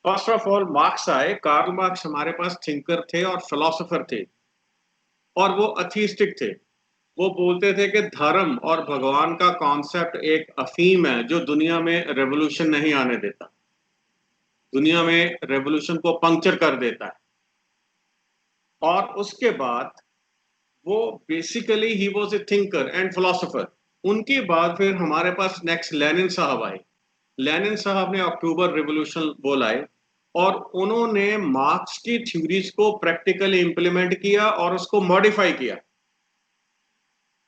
First of all marks आए। Karl Marx हमारे पास thinker थे और फिलोसोफर थे, और वो अथीस्टिक थे। वो बोलते थे कि धर्म और भगवान का कॉन्सेप्ट एक अफीम है जो दुनिया में रेवोल्यूशन नहीं आने देता, दुनिया में रेवोल्यूशन को पंक्चर कर देता है। और उसके बाद वो basically he was a thinker and philosopher. उनके बाद फिर हमारे पास नेक्स्ट लेनिन साहब आए। लेनिन साहब ने अक्टूबर रिवॉल्यूशन बोलाए, और उन्होंने मार्क्स की थ्योरीज को प्रैक्टिकली इंप्लीमेंट किया और उसको मॉडिफाई किया।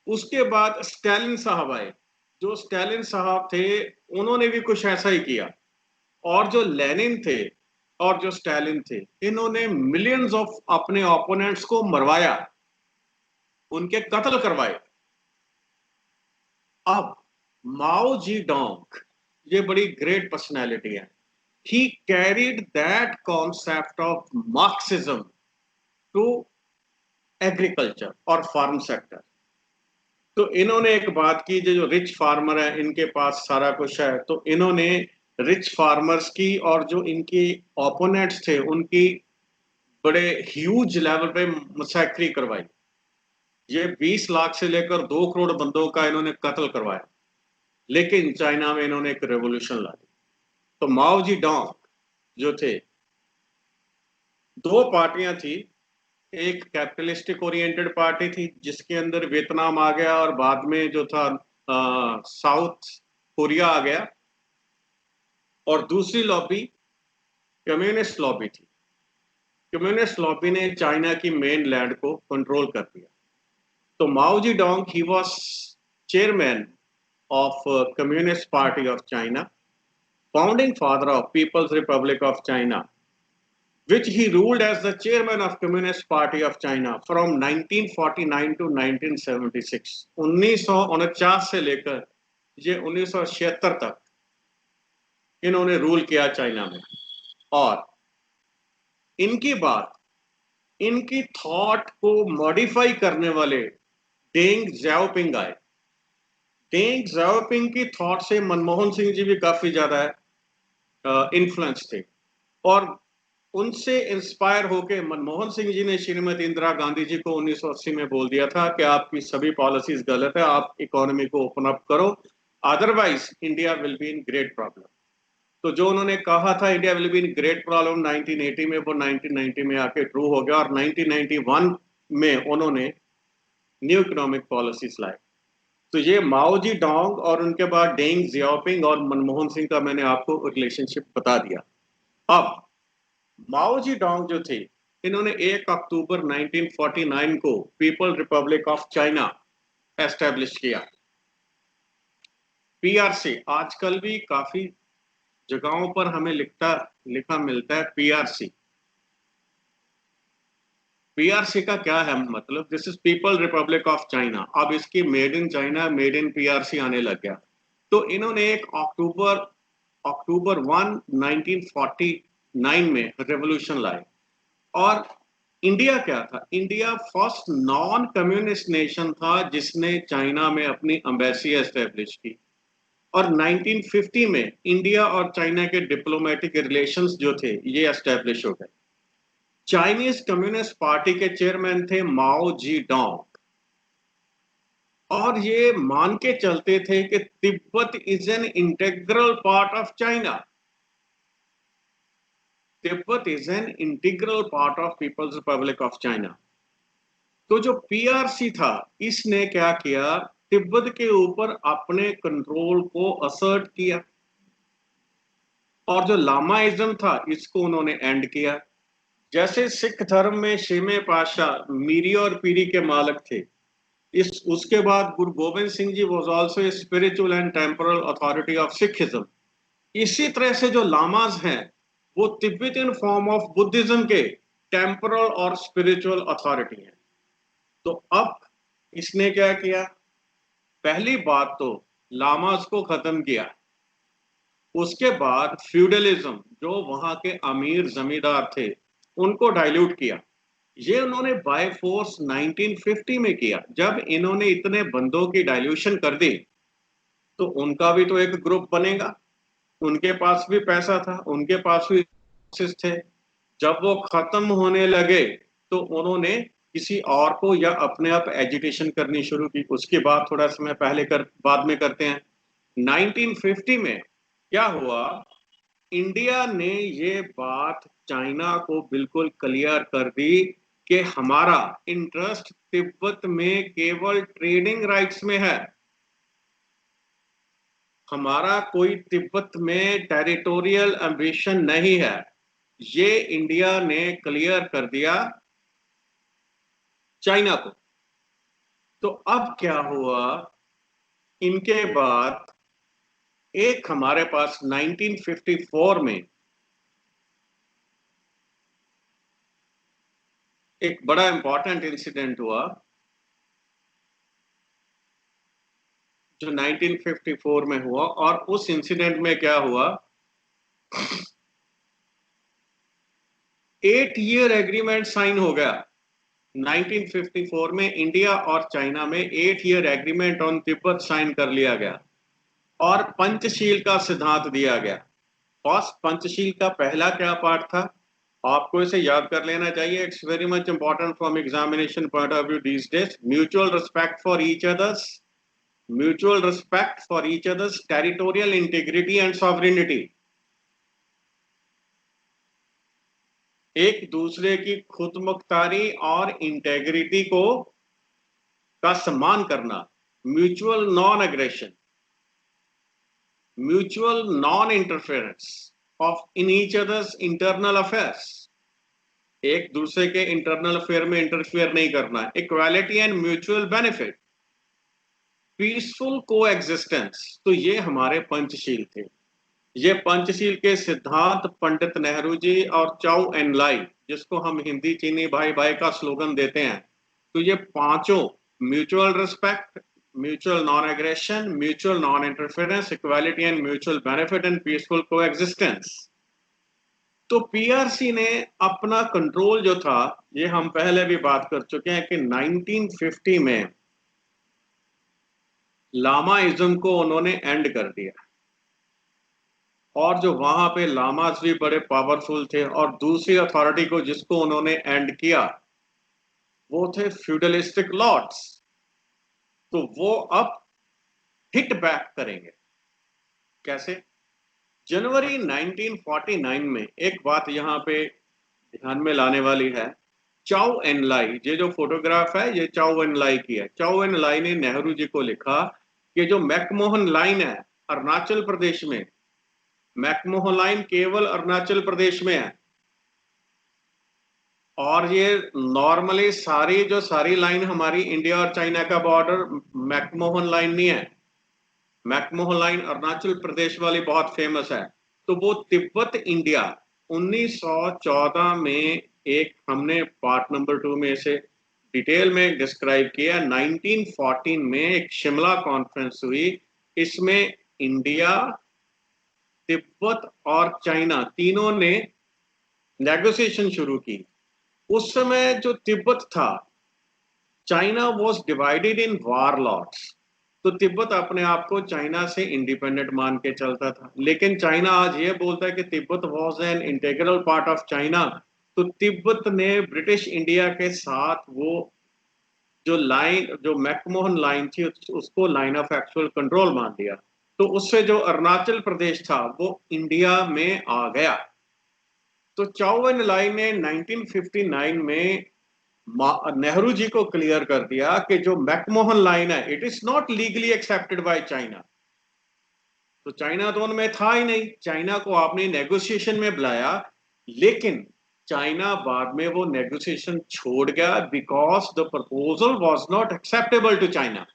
उसके बाद स्टालिन साहब आए। जो स्टालिन साहब थे उन्होंने भी कुछ ऐसा ही किया। और जो लेनिन थे और जो स्टालिन थे, इन्होंने मिलियंस ऑफ अपने ओपोनेंट्स को मरवाया, उनके कत्ल करवाए। अब माओ जी डोंग, ये बड़ी ग्रेट पर्सनैलिटी है। He carried that concept of marxism to agriculture और फार्म सेक्टर। तो इन्होंने एक बात की, जो रिच फार्मर है इनके पास सारा कुछ है, तो इन्होंने रिच फार्मर्स की और जो इनकी ओपोनेंट्स थे उनकी बड़े ह्यूज लेवल पे मसैक्री करवाई। ये 20 लाख से लेकर 2 करोड़ बंदों का इन्होंने कत्ल करवाया। लेकिन चाइना में इन्होंने एक रेवोल्यूशन ला दी। तो माओ जी डोंग जो थे, दो पार्टियां थी। एक कैपिटलिस्टिक ओरिएंटेड पार्टी थी जिसके अंदर वियतनाम आ गया, और बाद में जो था साउथ कोरिया आ गया। और दूसरी लॉबी कम्युनिस्ट लॉबी थी। कम्युनिस्ट लॉबी ने चाइना की मेन लैंड को कंट्रोल कर दिया। तो Mao Zedong he was chairman of communist party of China, founding father of peoples Republic of China, which he ruled as the chairman of Communist Party of China from 1949 to 1976। 1949 से लेकर ये 1976 तक इन्होंने rule किया China में। और इनकी बात, इनकी थॉट को मॉडिफाई करने वाले डेंग ज़ाओपिंग आए। डेंग ज़ाओपिंग की थॉट से मनमोहन सिंह जी भी काफी ज्यादा इन्फ्लुएंस थे। और उनसे इंस्पायर होकर मनमोहन सिंह जी ने श्रीमती इंदिरा गांधी जी को 1980 में बोल दिया था कि आपकी सभी पॉलिसीज गलत है, आप इकोनॉमी को ओपन अप करो, otherwise India will be in great problem. तो जो उन्होंने कहा था India will be in great problem 1980 में, वो 1990 में आके ट्रू हो गया। और 1991 में उन्होंने न्यू इकोनॉमिक पॉलिसीज लाए। तो ये माओ जी डोंग और उनके बाद डेंग जियाओपिंग और मनमोहन सिंह का मैंने आपको रिलेशनशिप बता दिया। अब माओ जी डोंग जो थे, इन्होंने 1 अक्टूबर 1949 को people Republic of China establish किया। पीआरसी आजकल भी काफी जगहों पर हमें लिखा मिलता है पीआरसी। पीआरसी का क्या है मतलब? This is people Republic of China. अब इसकी made in China, made in PRC आने लग गया। तो इन्होंने एक अक्टूबर 1 1949 में रेवोल्यूशन लाए। और इंडिया क्या था? India first non communist nation था जिसने चाइना में अपनी एम्बेसी एस्टेब्लिश की। और 1950 में इंडिया और चाइना के डिप्लोमेटिक रिलेशंस जो थे ये एस्टेब्लिश हो गए। चाइनीज कम्युनिस्ट पार्टी के चेयरमैन थे माओ जी डोंग। और ये मान के चलते थे कि Tibet is an integral part of China. Tibet is an integral part of peoples Republic of China. तो जो पीआरसी था, इसने क्या किया? तिब्बत के ऊपर अपने कंट्रोल को असर्ट किया। और जो लामाइज्म था इसको उन्होंने एंड किया। जैसे सिख धर्म में शेमे पाशाह मीरी और पीरी के मालिक थे, इस उसके बाद Guru Gobind Singh ji was also spiritual and temporal authority of Sikhism. इसी तरह से जो लामाज हैं वो तिब्बतियन फॉर्म ऑफ बुद्धिज्म के टेम्पोरल और स्पिरिचुअल अथॉरिटी हैं। तो अब इसने क्या किया? पहली बात तो लामाज को खत्म किया। उसके बाद फ्यूडलिज्म, जो वहां के अमीर जमींदार थे, उनको डाइल्यूट किया। ये उन्होंने बाय फोर्स 1950 में किया। जब इन्होंने इतने बंदों की डाइल्यूशन कर दी तो उनका भी तो एक ग्रुप बनेगा। उनके पास भी पैसा था, उनके पास भी फोर्सेस थे, जब वो खत्म होने लगे तो उन्होंने किसी और को या अपने आप एजिटेशन करनी शुरू की। उसकी बात थोड़ा समय बाद में करते हैं। 1950 में क्या हुआ, इंडिया ने ये बात चाइना को बिल्कुल क्लियर कर दी कि हमारा इंटरेस्ट तिब्बत में केवल ट्रेडिंग राइट्स में है, हमारा कोई तिब्बत में टेरिटोरियल एम्बिशन नहीं है। ये इंडिया ने क्लियर कर दिया चाइना को। तो अब क्या हुआ, इनके बाद एक हमारे पास 1954 में एक बड़ा इंपॉर्टेंट इंसिडेंट हुआ, जो 1954 में हुआ। और उस इंसिडेंट में क्या हुआ, 8 ईयर एग्रीमेंट साइन हो गया 1954 में। इंडिया और चाइना में 8 year agreement on Tibet sign कर लिया गया और पंचशील का सिद्धांत दिया गया। फर्स्ट, पंचशील का पहला क्या पार्ट था, आपको इसे याद कर लेना चाहिए। It's very much important from examination point of view these days. Mutual respect for each others, mutual respect for each others territorial integrity and sovereignty. एक दूसरे की खुदमुख्तारी और इंटेग्रिटी को का सम्मान करना। Mutual non aggression, mutual non interference of in each others internal affairs, एक दूसरे के इंटरनल अफेयर में इंटरफेयर नहीं करना। Equality and mutual benefit, peaceful को एग्जिस्टेंस। तो ये हमारे पंचशील थे। ये पंचशील के सिद्धांत पंडित नेहरू जी और चाउ एन लाई, जिसको हम हिंदी चीनी भाई भाई का स्लोगन देते हैं, तो ये पांचों, mutual respect, mutual non aggression, mutual non interference, equality and mutual benefit and peaceful को एग्जिस्टेंस। तो पीआरसी ने अपना कंट्रोल जो था, ये हम पहले भी बात कर चुके हैं कि 1950 में लामाइज्म को उन्होंने एंड कर दिया। और जो वहां पे लामास भी बड़े पावरफुल थे, और दूसरी अथॉरिटी को जिसको उन्होंने एंड किया वो थे फ्यूडलिस्टिक लॉर्ड्स। तो वो अब हिट बैक करेंगे। कैसे? जनवरी 1949 में एक बात यहां पे ध्यान में लाने वाली है। चाउ एन लाई, ये जो फोटोग्राफ है ये चाउ एन लाई की है। चाउ एन लाई ने नेहरू जी को लिखा कि जो मैकमोहन लाइन है अरुणाचल प्रदेश में, मैकमोहन लाइन केवल अरुणाचल प्रदेश में है। और ये नॉर्मली सारी लाइन हमारी इंडिया और चाइना का बॉर्डर मैकमोहन लाइन नहीं है। मैकमोहन लाइन अरुणाचल प्रदेश वाली बहुत फेमस है। तो वो तिब्बत इंडिया 1914 में, एक हमने पार्ट नंबर 2 में इसे डिटेल में डिस्क्राइब किया। 1914 में एक शिमला कॉन्फ्रेंस हुई, इसमें इंडिया, तिब्बत और चाइना तीनों ने नेगोशिएशन शुरू की। उस समय जो तिब्बत था, China was divided in warlords. तो तिब्बत अपने आप को चाइना से इंडिपेंडेंट मान के चलता था, लेकिन चाइना आज ये बोलता है कि Tibet was an integral part of China. तो तिब्बत ने ब्रिटिश इंडिया के साथ वो जो मैकमोहन लाइन थी उसको लाइन ऑफ एक्चुअल कंट्रोल मान लिया। तो उससे जो अरुणाचल प्रदेश था वो इंडिया में आ गया। तो चाउ एन लाई ने 1959 में नेहरू जी को क्लियर कर दिया कि जो मैकमोहन लाइन है it is not legally accepted by China. तो चाइना तो उनमें था ही नहीं, चाइना को आपने नेगोशिएशन में बुलाया, लेकिन चाइना बाद में वो नेगोशिएशन छोड़ गया because the proposal was not acceptable to China.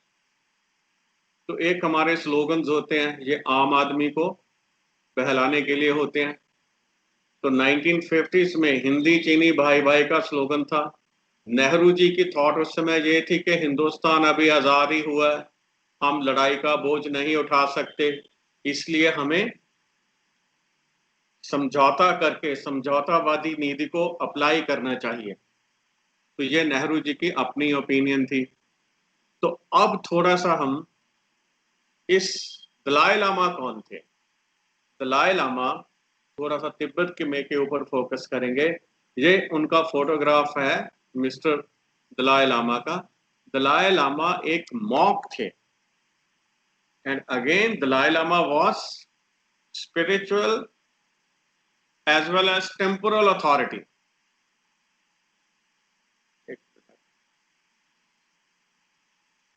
तो एक हमारे स्लोगन्स होते हैं, ये आम आदमी को बहलाने के लिए होते हैं। तो 1950s में हिंदी चीनी भाई भाई का स्लोगन था। नेहरू जी की थॉट उस समय ये थी कि हिंदुस्तान अभी आजाद ही हुआ है, हम लड़ाई का बोझ नहीं उठा सकते, इसलिए हमें समझौता करके समझौतावादी नीति को अप्लाई करना चाहिए। तो ये नेहरू जी की अपनी ओपिनियन थी। तो अब थोड़ा सा हम इस दलाई लामा कौन थे। दलाई लामा थोड़ा सा तिब्बत के में के ऊपर फोकस करेंगे। ये उनका फोटोग्राफ है मिस्टर दलाई लामा का। दलाई लामा एक मॉन्क थे, and again Dalai Lama was spiritual as well as temporal authority.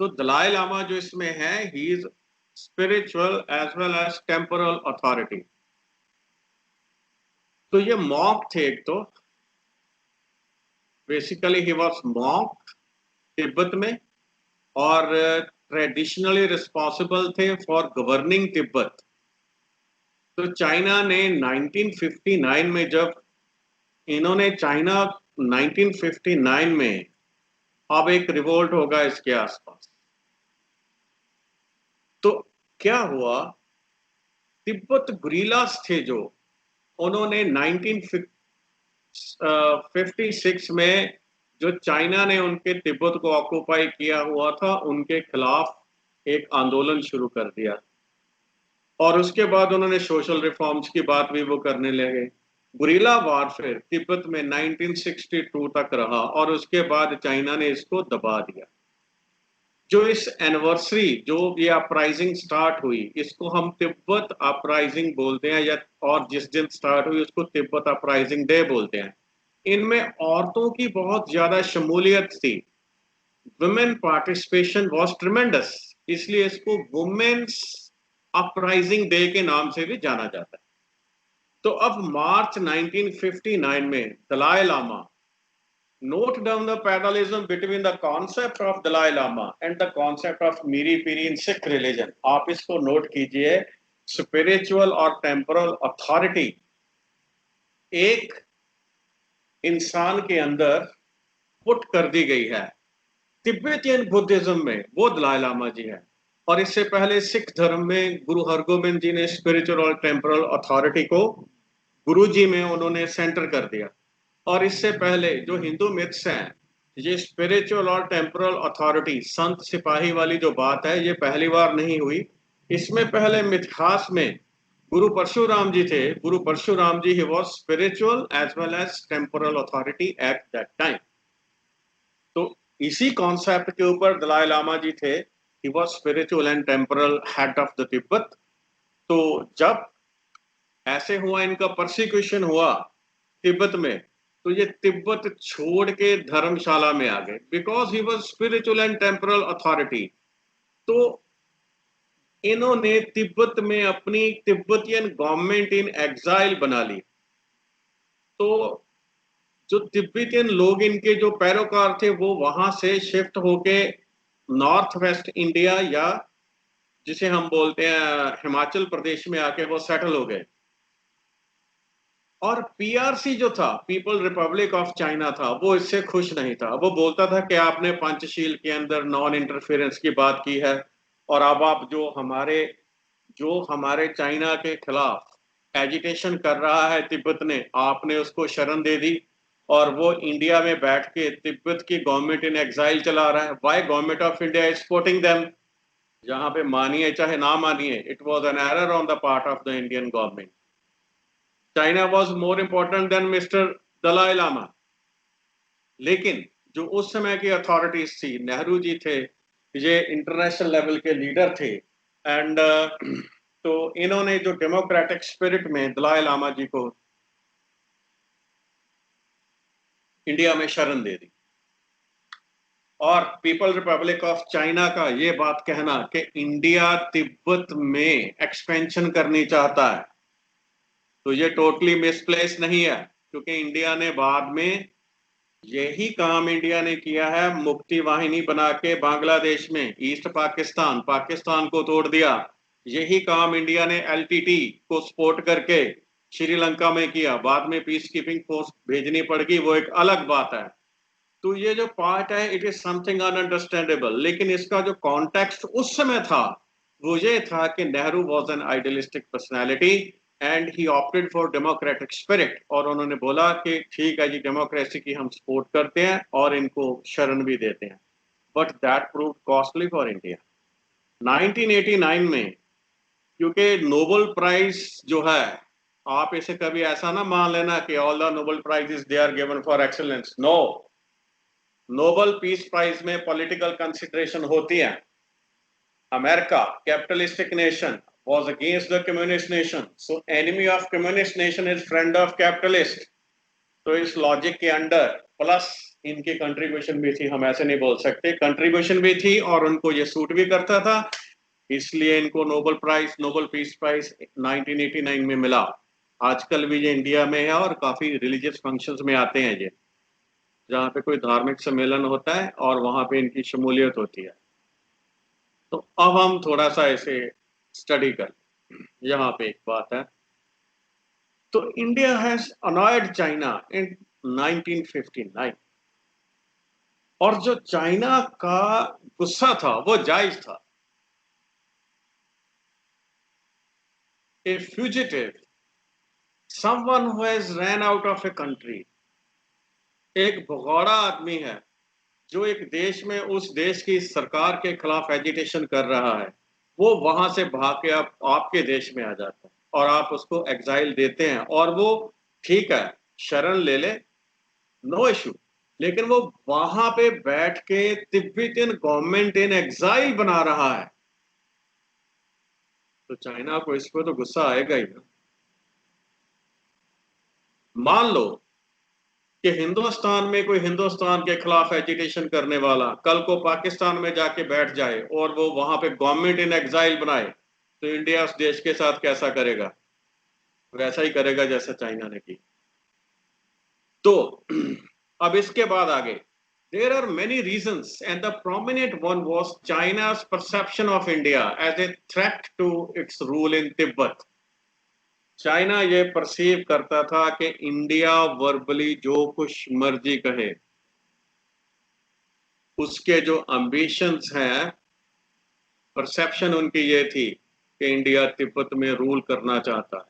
तो दलाई लामा जो इसमें है, he is spiritual as well as temporal authority. तो ये मॉन्क थे एक तो, basically he was monk Tibet में, और ट्रेडिशनली रिस्पॉन्सिबल थे फॉर गवर्निंग तिब्बत। तो चाइना ने 1959 में, जब इन्होंने चाइना 1959 में, अब एक रिवोल्ट होगा इसके आसपास। तो क्या हुआ, तिब्बत गुरिल्लास थे जो, उन्होंने 1956 में जो चाइना ने उनके तिब्बत को ऑक्युपाई किया हुआ था, उनके खिलाफ एक आंदोलन शुरू कर दिया। और उसके बाद उन्होंने सोशल रिफॉर्म्स की बात भी वो करने लगे। गुरिल्ला वॉरफेयर तिब्बत में 1962 तक रहा, और उसके बाद चाइना ने इसको दबा दिया। जो इस एनिवर्सरी, जो ये अपराइजिंग स्टार्ट हुई, इसको हम तिब्बत अपराइजिंग बोलते हैं, या और जिस दिन स्टार्ट हुई उसको तिब्बत अपराइजिंग डे बोलते हैं। इनमें औरतों की बहुत ज्यादा शमूलियत थी। वुमेन पार्टिसिपेशन वाज ट्रिमेंडस, इसलिए इसको वुमेन्स अपराइजिंग डे के नाम से भी जाना जाता है। तो अब मार्च 1959 में Dalai Lama, note down the parallelism between the concept of Dalai Lama and the concept of Miri Piri in Sikh religion. आप इसको नोट कीजिए। स्पिरिचुअल और टेम्पोरल अथॉरिटी एक इंसान के अंदर पुट कर दी गई है। तिब्बतियन बुद्धिज्म में वो दलाई लामा जी है, और इससे पहले सिख धर्म में गुरु हरगोबिंद जी ने स्पिरिचुअल और टेम्पोरल अथॉरिटी को गुरु जी में उन्होंने सेंटर कर दिया। और इससे पहले जो हिंदू मिथ्स हैं, ये स्पिरिचुअल और टेम्पोरल अथॉरिटी, संत सिपाही वाली जो बात है, ये पहली बार नहीं हुई। इसमें पहले मिथहास में गुरु परशुराम जी थे। Guru Parshuram ji, he was spiritual as well as temporal authority at that time. तो इसी कॉन्सेप्ट के ऊपर दलाई लामा जी थे। He was spiritual and temporal head of the Tibet. तो जब ऐसे हुआ, इनका परसिक्यूशन हुआ तिब्बत में, तो ये तिब्बत छोड़ के धर्मशाला में आ गए, because he was spiritual and temporal authority. तो इन्होंने तिब्बत में अपनी तिब्बतियन गवर्नमेंट इन एग्जाइल बना ली। तो जो तिब्बतियन लोग, इनके जो पैरोकार थे, वो वहां से शिफ्ट होके नॉर्थ वेस्ट इंडिया, या जिसे हम बोलते हैं हिमाचल प्रदेश में, आके वो सेटल हो गए। और पीआरसी जो था, पीपल रिपब्लिक ऑफ चाइना था, वो इससे खुश नहीं था। वो बोलता था कि आपने पंचशील के अंदर नॉन इंटरफेरेंस की बात की है, और अब आप जो हमारे चाइना के खिलाफ एजिटेशन कर रहा है तिब्बत ने, आपने उसको शरण दे दी, और वो इंडिया में बैठ के तिब्बत की गवर्नमेंट इन एग्जाइल चला रहा है। Why government of India is supporting them? जहां पे मानिए चाहे ना मानिए, it was an error on the part of the Indian government. China was more important than mister Dalai Lama. लेकिन जो उस समय की अथॉरिटीज थी, नेहरू जी थे, ये इंटरनेशनल लेवल के लीडर थे, एंड तो इन्होंने जो डेमोक्रेटिक स्पिरिट में दलाई लामा जी को इंडिया में शरण दे दी। और पीपल रिपब्लिक ऑफ चाइना का ये बात कहना कि इंडिया तिब्बत में एक्सपेंशन करनी चाहता है, तो ये टोटली मिसप्लेस नहीं है, क्योंकि इंडिया ने बाद में यही काम इंडिया ने किया है, मुक्ति वाहिनी बना के बांग्लादेश में, ईस्ट पाकिस्तान, पाकिस्तान को तोड़ दिया। यही काम इंडिया ने एलटीटी को सपोर्ट करके श्रीलंका में किया। बाद में पीस कीपिंग फोर्स भेजनी पड़ गई, वो एक अलग बात है। तो ये जो पार्ट है, इट इज समथिंग अनअंडरस्टैंडेबल। लेकिन इसका जो कॉन्टेक्स्ट उस समय था, वो ये था कि Nehru was an idealistic personality and he opted for democratic spirit. और उन्होंने बोला कि ठीक है जी, डेमोक्रेसी की हम सपोर्ट करते हैं और इनको शरण भी देते हैं। But that prove costly for India. 1989 में, क्योंकि नोबेल प्राइज जो है आप इसे कभी ऐसा ना मान लेना कि all the Nobel prizes they are given for excellence. No, Nobel peace prize में पॉलिटिकल कंसिडरेशन होती है। America capitalistic nation was against the communist nation, so enemy of communist nation is friend of capitalist। तो इस logic के under plus इनकी contribution भी थी, हम ऐसे नहीं बोल सकते, कंट्रीब्यूशन भी थी और उनको ये सूट भी करता था, इसलिए इनको Nobel prize, Nobel peace prize 1989 में मिला। आजकल भी ये इंडिया में है और काफी रिलीजियस फंक्शंस में आते हैं ये, जहाँ पे कोई धार्मिक सम्मेलन होता है और वहां पे इनकी शमूलियत होती है। तो अब हम थोड़ा सा इसे स्टडी कर, यहाँ पे एक बात है, तो India has annoyed China in 1959, और जो चाइना का गुस्सा था वो जायज था। A fugitive, someone who has run out of a country, एक भगौड़ा आदमी है जो एक देश में उस देश की सरकार के खिलाफ एजिटेशन कर रहा है, वो वहां से भाग के आपके देश में आ जाता है और आप उसको एग्जाइल देते हैं, और वो ठीक है शरण ले ले, नो इशू, लेकिन वो वहां पे बैठ के तिब्बतियन गवर्नमेंट इन एग्जाइल बना रहा है, तो चाइना को इस पर तो गुस्सा आएगा ही ना। मान लो कि हिंदुस्तान में कोई हिंदुस्तान के खिलाफ एजिटेशन करने वाला कल को पाकिस्तान में जाके बैठ जाए और वो वहां पे गवर्नमेंट इन एग्जाइल बनाए, तो इंडिया उस देश के साथ कैसा करेगा? वैसा ही करेगा जैसा चाइना ने की। तो अब इसके बाद आगे, there are many reasons and the prominent one was China's perception of India as a threat to its rule in Tibet. China ये परसीव करता था कि इंडिया वर्बली जो कुछ मर्जी कहे, उसके जो एम्बिशंस हैं, परसेप्शन उनकी ये थी कि इंडिया तिब्बत में रूल करना चाहता है।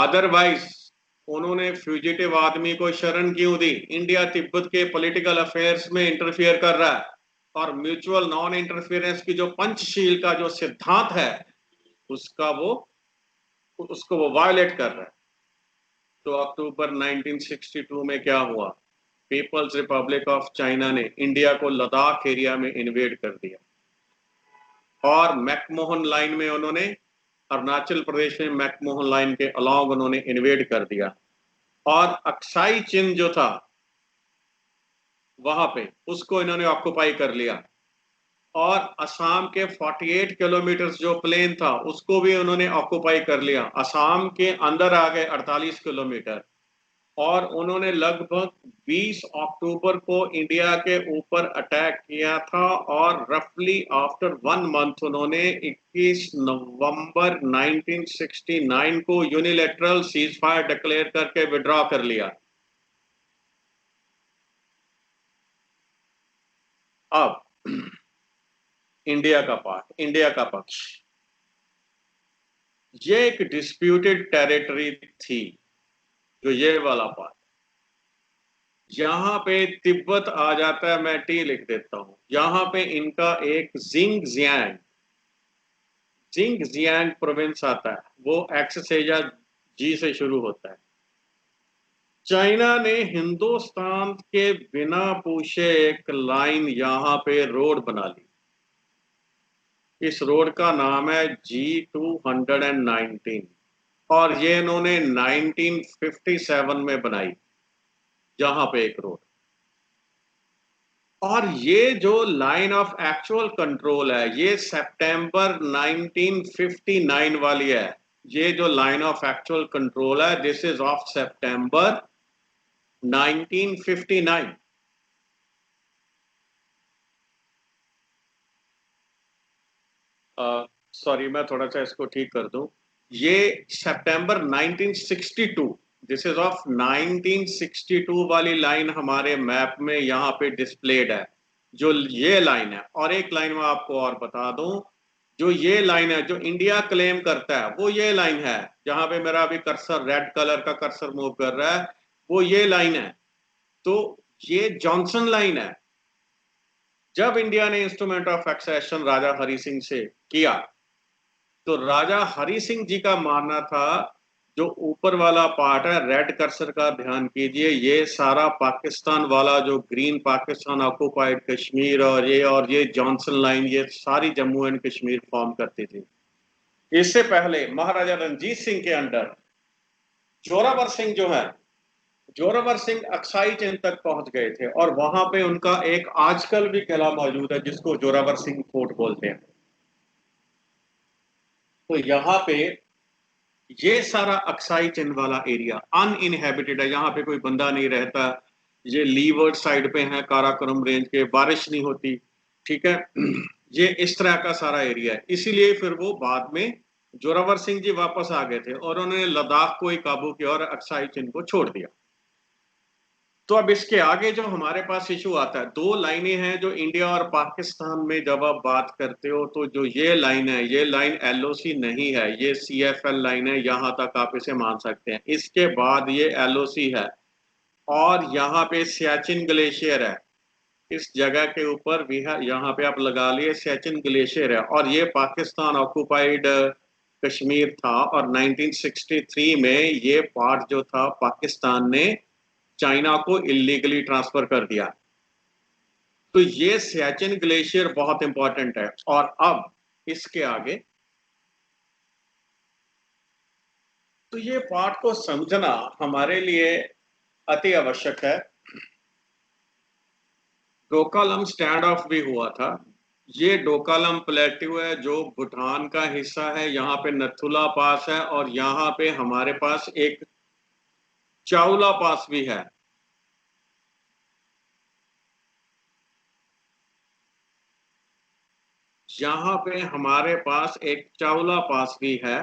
अदरवाइज उन्होंने फ्यूजिटिव आदमी को शरण क्यों दी? इंडिया तिब्बत के पॉलिटिकल अफेयर्स में इंटरफियर कर रहा है, और म्यूचुअल नॉन इंटरफेरेंस की जो पंचशील का जो सिद्धांत है उसको वो वायलेट कर रहा है। तो अक्टूबर 1962 में क्या हुआ? पीपल्स रिपब्लिक ऑफ चाइना ने इंडिया को लद्दाख एरिया में इन्वेड कर दिया, और मैकमोहन लाइन में उन्होंने, अरुणाचल प्रदेश में मैकमोहन लाइन के अलोंग उन्होंने इन्वेड कर दिया, और अक्साई चिन जो था वहां पे उसको इन्होंने ऑक्युपाई कर लिया, और असम के 48 किलोमीटर जो प्लेन था उसको भी उन्होंने ऑक्युपाई कर लिया। असम के अंदर आ गए 48 किलोमीटर, और उन्होंने लगभग 20 अक्टूबर को इंडिया के ऊपर अटैक किया था, और रफली आफ्टर 1 मंथ उन्होंने 21 नवंबर 1969 को यूनिलैटरल सीज फायर डिक्लेयर करके विड्रॉ कर लिया। अब इंडिया का पार्ट, इंडिया का पक्ष, ये एक डिस्प्यूटेड टेरिटरी थी, जो ये वाला पार्ट, यहां पे तिब्बत आ जाता है, मैं टी लिख देता हूं, यहां पे इनका एक जिंगजियांग प्रोविंस आता है, वो एक्स से या जी से शुरू होता है। चाइना ने हिंदुस्तान के बिना पूछे एक लाइन यहां पे रोड बना ली, इस रोड का नाम है G219, और ये इन्होंने 1957 में बनाई, जहां पे एक रोड, और ये जो लाइन ऑफ एक्चुअल कंट्रोल है ये सितंबर 1959 वाली है। ये जो लाइन ऑफ एक्चुअल कंट्रोल है this is of September 1959। Sorry मैं थोड़ा सा इसको ठीक कर दूं, ये सितंबर 1962, दिस इज ऑफ 1962 वाली लाइन हमारे मैप में यहाँ पे डिस्प्लेड है, जो ये लाइन है। और एक लाइन में आपको और बता दूं, जो ये लाइन है जो इंडिया क्लेम करता है वो ये लाइन है, जहां पे मेरा अभी कर्सर रेड कलर का कर्सर मूव कर रहा है, वो ये लाइन है। तो ये जॉनसन लाइन है। जब इंडिया ने इंस्ट्रूमेंट ऑफ एक्सेशन राजा हरि सिंह से किया, तो राजा हरि सिंह जी का मानना था जो ऊपर वाला पार्ट है रेड कर्सर का ध्यान कीजिए, ये सारा पाकिस्तान वाला जो ग्रीन पाकिस्तान ऑक्युपाइड कश्मीर और ये जॉनसन लाइन, ये सारी जम्मू एंड कश्मीर फॉर्म करती थी। इससे पहले महाराजा रणजीत सिंह के अंडर जोरावर सिंह जो है, जोरावर सिंह अक्साई चिन्ह तक पहुंच गए थे और वहां पे उनका एक आजकल भी किला मौजूद है जिसको जोरावर सिंह फोर्ट बोलते हैं। तो यहाँ पे ये सारा अक्साई चिन्ह वाला एरिया अनइनहेबिटेड है, यहाँ पे कोई बंदा नहीं रहता। ये लीवर्ड साइड पे है काराकोरम रेंज के, बारिश नहीं होती, ठीक है। ये इस तरह का सारा एरिया है, इसीलिए फिर वो बाद में जोरावर सिंह जी वापस आ गए थे और उन्होंने लद्दाख को ही काबू किया और अक्साई चिन्ह को छोड़ दिया। तो अब इसके आगे जो हमारे पास इशू आता है, दो लाइनें हैं जो इंडिया और पाकिस्तान में जब आप बात करते हो, तो जो ये लाइन है, ये लाइन एलओसी नहीं है, ये सीएफएल लाइन है, यहां तक आप इसे मान सकते हैं। इसके बाद ये एलओसी है और यहाँ पे सियाचिन ग्लेशियर है, इस जगह के ऊपर भी है, यहाँ पे आप लगा लिए सियाचिन ग्लेशियर है। और ये पाकिस्तान ऑक्युपाइड कश्मीर था और 1963 में ये पार्ट जो था पाकिस्तान ने चाइना को इलीगली ट्रांसफर कर दिया। तो ये सियाचिन ग्लेशियर बहुत इंपॉर्टेंट है। और अब इसके आगे तो ये पार्ट को समझना हमारे लिए अति आवश्यक है। डोकालम स्टैंड ऑफ भी हुआ था। ये डोकालम प्लेट्यू है जो भूटान का हिस्सा है, यहाँ पे नथुला पास है और यहाँ पे हमारे पास एक चाउला पास भी है। यहाँ पे हमारे पास एक चाउला पास भी है।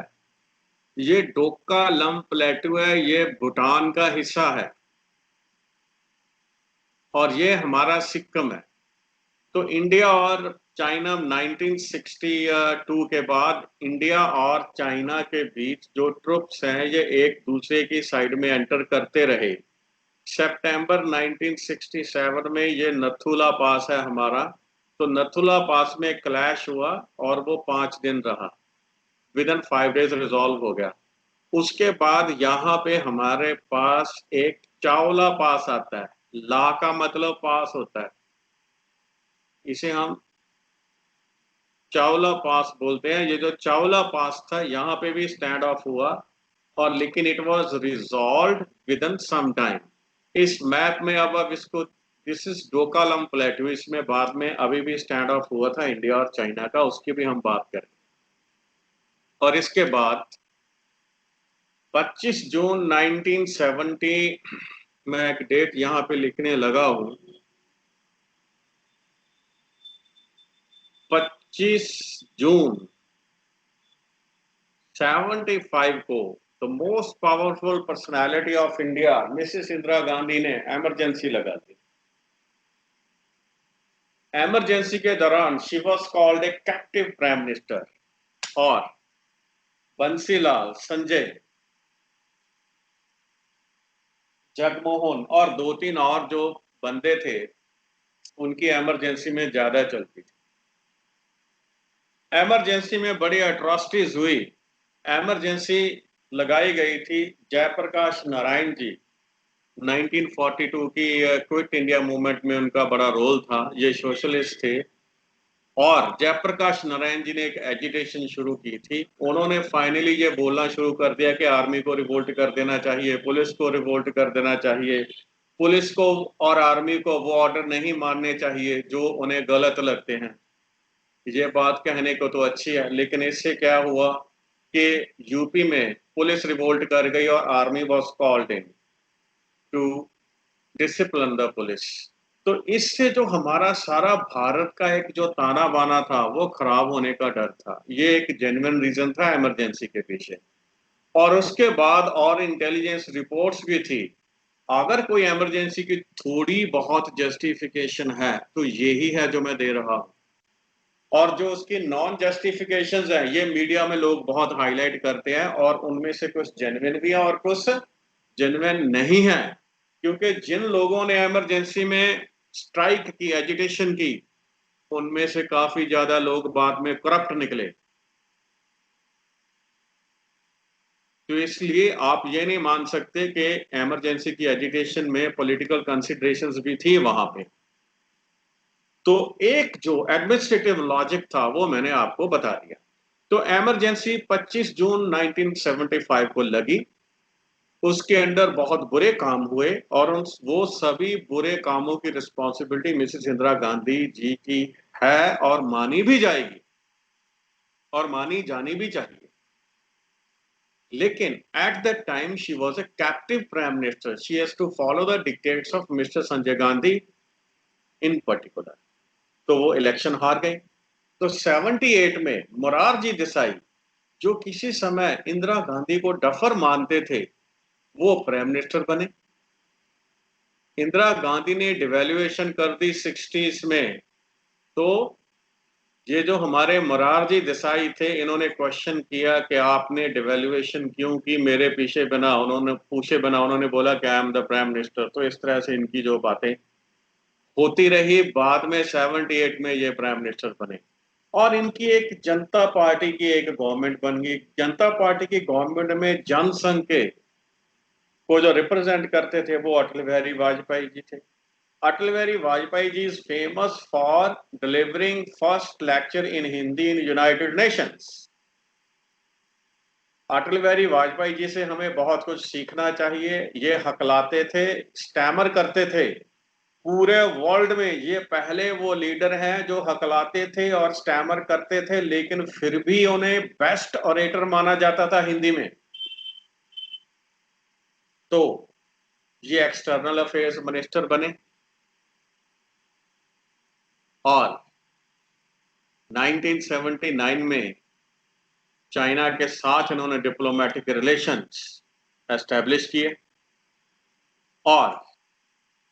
ये डोकालम प्लेट्यू है, ये भूटान का हिस्सा है और ये हमारा सिक्किम है। तो इंडिया और चाइना 1962 के बाद इंडिया और चाइना के बीच जो ट्रुप्स हैं ये एक दूसरे की साइड में एंटर करते रहे। सितंबर 1967 में ये नथुला पास है हमारा, तो नथुला पास में क्लैश हुआ और वो 5 दिन रहा, विद इन 5 डेज रिजॉल्व हो गया। उसके बाद यहाँ पे हमारे पास एक चावला पास आता है, ला का मतलब पास होता है, इसे हम चावला पास बोलते हैं। ये जो चावला पास था यहाँ पे भी स्टैंड ऑफ हुआ और लेकिन it was resolved within some time. इस मैप में अब इसको, दिस इज डोकालम प्लेट्यू, इसमें बाद में अभी भी स्टैंड ऑफ हुआ था इंडिया और चाइना का, उसकी भी हम बात करें। और इसके बाद 25 जून 1970, मैं एक डेट यहाँ पे लिखने लगा हूं, 25 जून 75 को the most powerful personality of India Mrs Indira Gandhi ने इमरजेंसी लगा दी। इमरजेंसी के दौरान she was called a captive prime minister और बंसीलाल, संजय, जगमोहन और 2-3 और जो बंदे थे उनकी इमरजेंसी में ज्यादा चलती थी। इमरजेंसी में बड़ी अट्रॉसिटीज हुई। इमरजेंसी लगाई गई थी, जयप्रकाश नारायण जी 1942 की क्विट इंडिया मूवमेंट में उनका बड़ा रोल था, ये सोशलिस्ट थे। और जयप्रकाश नारायण जी ने एक एजिटेशन शुरू की थी। उन्होंने फाइनली ये बोलना शुरू कर दिया कि आर्मी को रिवोल्ट कर देना चाहिए, पुलिस को रिवोल्ट कर देना चाहिए, पुलिस को और आर्मी को वो ऑर्डर नहीं मानने चाहिए जो उन्हें गलत लगते हैं। ये बात कहने को तो अच्छी है, लेकिन इससे क्या हुआ कि यूपी में पुलिस रिवोल्ट कर गई और army was called in to discipline the police. तो इससे जो हमारा सारा भारत का एक जो ताना बाना था वो खराब होने का डर था। ये एक जेन्युइन रीजन था इमरजेंसी के पीछे। और उसके बाद और इंटेलिजेंस रिपोर्ट्स भी थी। अगर कोई इमरजेंसी की थोड़ी बहुत जस्टिफिकेशन है तो यही है जो मैं दे रहा हूं। और जो उसकी नॉन जस्टिफिकेशंस हैं ये मीडिया में लोग बहुत हाईलाइट करते हैं और उनमें से कुछ जेन्युइन भी हैं और कुछ जेन्युइन नहीं है। क्योंकि जिन लोगों ने इमरजेंसी में स्ट्राइक की, एजिटेशन की, उनमें से काफी ज्यादा लोग बाद में करप्ट निकले। तो इसलिए आप ये नहीं मान सकते कि इमरजेंसी की एजिटेशन में पॉलिटिकल कंसिडरेशंस भी थी वहां पे। तो एक जो एडमिनिस्ट्रेटिव लॉजिक था वो मैंने आपको बता दिया। तो इमरजेंसी 25 जून 1975 को लगी, उसके अंदर बहुत बुरे काम हुए और वो सभी बुरे कामों की रिस्पॉन्सिबिलिटी मिसेस इंदिरा गांधी जी की है और मानी भी जाएगी और मानी जानी भी चाहिए। लेकिन at that time she was a captive prime minister, she has to follow the dictates of mister Sanjay Gandhi in particular. तो वो इलेक्शन हार गए। तो 78 में मोरारजी देसाई, जो किसी समय इंदिरा गांधी को डफर मानते थे, वो प्राइम मिनिस्टर बने। इंदिरा गांधी ने डिवेल्युएशन कर दी 60s में। तो ये जो हमारे मोरारजी देसाई थे, इन्होंने क्वेश्चन किया कि आपने डिवेल्युएशन क्यों की, मेरे पीछे बना, उन्होंने पूछे बना, उन्होंने बोला कि I am the prime minister. तो इस तरह से इनकी जो बातें होती रही, बाद में 78 में ये प्राइम मिनिस्टर बने और इनकी एक जनता पार्टी की एक गवर्नमेंट बन गई। जनता पार्टी की गवर्नमेंट में जनसंघ के को जो रिप्रेजेंट करते थे वो अटल बिहारी वाजपेयी जी थे। Atal Bihari Vajpayee ji is famous for delivering first lecture in Hindi in United Nations. Atal Bihari Vajpayee ji से हमें बहुत कुछ सीखना चाहिए। ये हकलाते थे, स्टैमर करते थे। पूरे वर्ल्ड में ये पहले वो लीडर हैं जो हकलाते थे और स्टैमर करते थे, लेकिन फिर भी उन्हें बेस्ट ऑरेटर माना जाता था हिंदी में। तो ये एक्सटर्नल अफेयर्स मिनिस्टर बने और 1979 में चाइना के साथ इन्होंने डिप्लोमेटिक रिलेशंस एस्टेब्लिश किए। और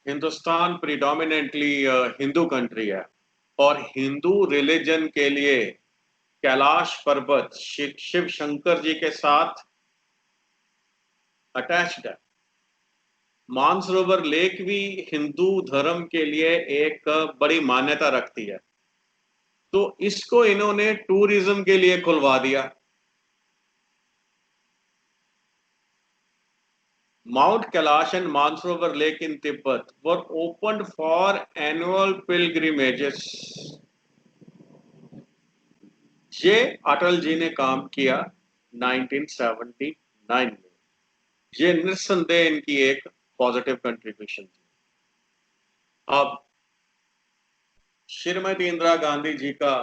हिंदुस्तान प्रीडोमिनेंटली हिंदू कंट्री है और हिंदू रिलीजन के लिए कैलाश पर्वत शिव शंकर जी के साथ अटैच्ड है। मानसरोवर लेक भी हिंदू धर्म के लिए एक बड़ी मान्यता रखती है। तो इसको इन्होंने टूरिज्म के लिए खुलवा दिया। Mount Kailash and Mansarovar Lake in Tibet were opened for annual pilgrimages. ये अटल जी ने काम किया 1979 में। ये निस्संदेह इनकी एक पॉजिटिव कंट्रीब्यूशन थी। अब श्रीमती इंदिरा गांधी जी का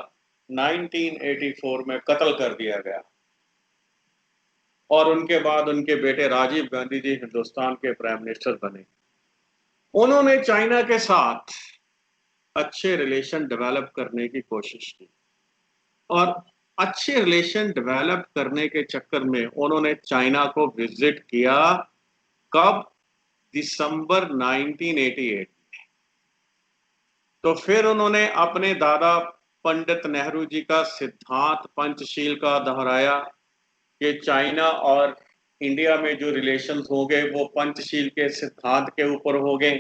1984 में कत्ल कर दिया गया और उनके बाद उनके बेटे राजीव गांधी जी हिंदुस्तान के प्राइम मिनिस्टर बने। उन्होंने चाइना के साथ अच्छे रिलेशन डेवलप करने की कोशिश की और अच्छे रिलेशन डेवलप करने के चक्कर में उन्होंने चाइना को विजिट किया। कब? दिसंबर 1988। तो फिर उन्होंने अपने दादा पंडित नेहरू जी का सिद्धांत पंचशील का दोहराया कि चाइना और इंडिया में जो रिलेशंस होंगे वो पंचशील के सिद्धांत के ऊपर होंगे।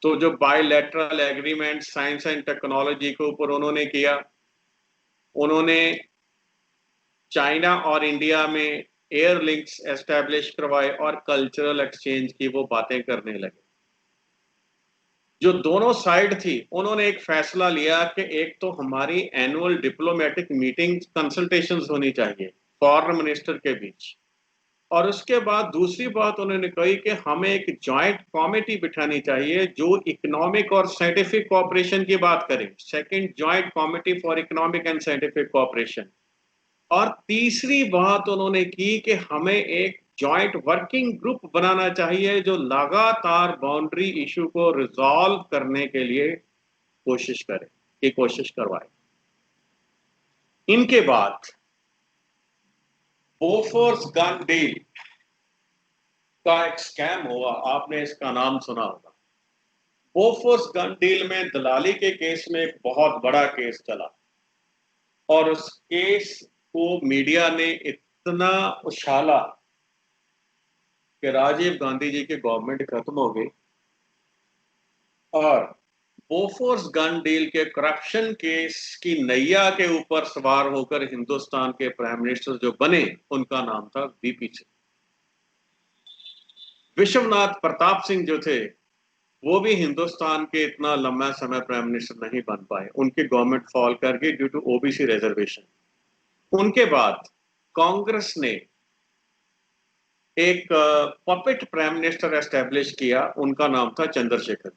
तो जो bilateral agreement science and technology के ऊपर उन्होंने किया, उन्होंने चाइना और इंडिया में एयर लिंक्स एस्टेब्लिश करवाए और कल्चरल एक्सचेंज की वो बातें करने लगे। जो दोनों साइड थी उन्होंने एक फैसला लिया कि एक तो हमारी एनुअल डिप्लोमेटिक मीटिंग कंसल्टेशंस होनी चाहिए फॉरेन मिनिस्टर के बीच, और उसके बाद दूसरी बात उन्होंने कही कि हमें एक जॉइंट कमेटी बिठानी चाहिए जो इकोनॉमिक और साइंटिफिक कोऑपरेशन की बात करे। Second, joint committee for economic and scientific cooperation. और तीसरी बात उन्होंने की कि हमें एक जॉइंट वर्किंग ग्रुप बनाना चाहिए जो लगातार बाउंड्री इशू को रिजॉल्व करने के लिए कोशिश करवाए। इनके बाद बोफोर्स गन डील का एक स्कैम हुआ, आपने इसका नाम सुना होगा। बोफोर्स गन डील में दलाली के केस में एक बहुत बड़ा केस चला और उस केस को मीडिया ने इतना उछाला कि राजीव गांधी जी की गवर्नमेंट खत्म हो गई और बोफोर्स गन डील के करप्शन केस की नैया के ऊपर सवार होकर हिंदुस्तान के प्राइम मिनिस्टर जो बने उनका नाम था वीपी सिंह। विश्वनाथ प्रताप सिंह जो थे वो भी हिंदुस्तान के इतना लंबा समय प्राइम मिनिस्टर नहीं बन पाए, उनकी गवर्नमेंट फॉल कर गई ड्यू टू ओबीसी रिजर्वेशन। उनके बाद कांग्रेस ने एक पपेट प्राइम मिनिस्टर एस्टेब्लिश किया, उनका नाम था चंद्रशेखर।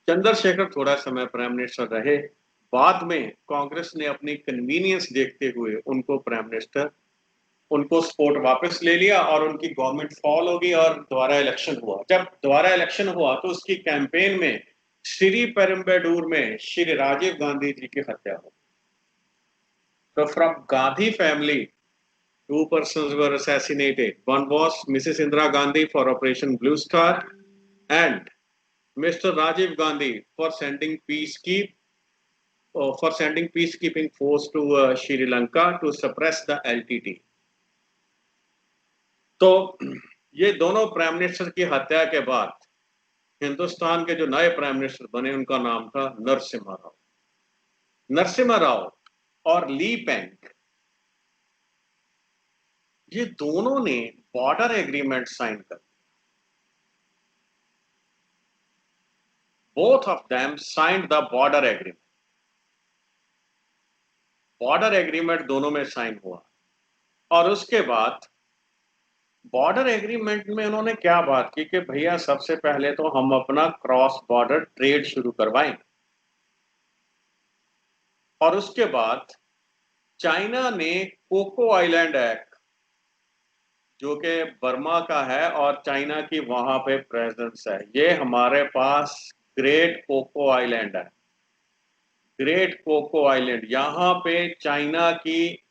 चंद्रशेखर थोड़ा समय प्राइम मिनिस्टर रहे, बाद में कांग्रेस ने अपनी कन्वीनियंस देखते हुए उनको प्राइम मिनिस्टर, उनको सपोर्ट वापस ले लिया और उनकी गवर्नमेंट फॉल हो गई और दोबारा इलेक्शन हुआ। जब दोबारा इलेक्शन हुआ तो उसकी कैंपेन में श्री पेरुम्बेडूर में श्री राजीव गांधी जी की हत्या हो। तो from Gandhi family two persons were assassinated. One was Mrs. Indira Gandhi for Operation Blue Star and Mr. Rajiv Gandhi for sending peacekeeping force to Sri Lanka to suppress the LTT. तो ये दोनों prime minister की हत्या के बाद हिंदुस्तान के जो नए प्राइम मिनिस्टर बने उनका नाम था नरसिम्हा राव। नरसिम्हा राव और ली पेंग, ये दोनों ने बॉर्डर एग्रीमेंट साइन कर, both of them signed the border agreement. Border agreement दोनों में साइन हुआ और उसके बाद बॉर्डर एग्रीमेंट में उन्होंने क्या बात की कि भैया सबसे पहले तो हम अपना क्रॉस बॉर्डर ट्रेड शुरू करवाएं और उसके बाद चाइना ने कोको आइलैंड एक्ट, जो कि बर्मा का है और चाइना की वहां पे प्रेजेंस है, ये हमारे पास ग्रेट कोको आइलैंड है, ग्रेट कोको आइलैंड, यहाँ पे चाइना की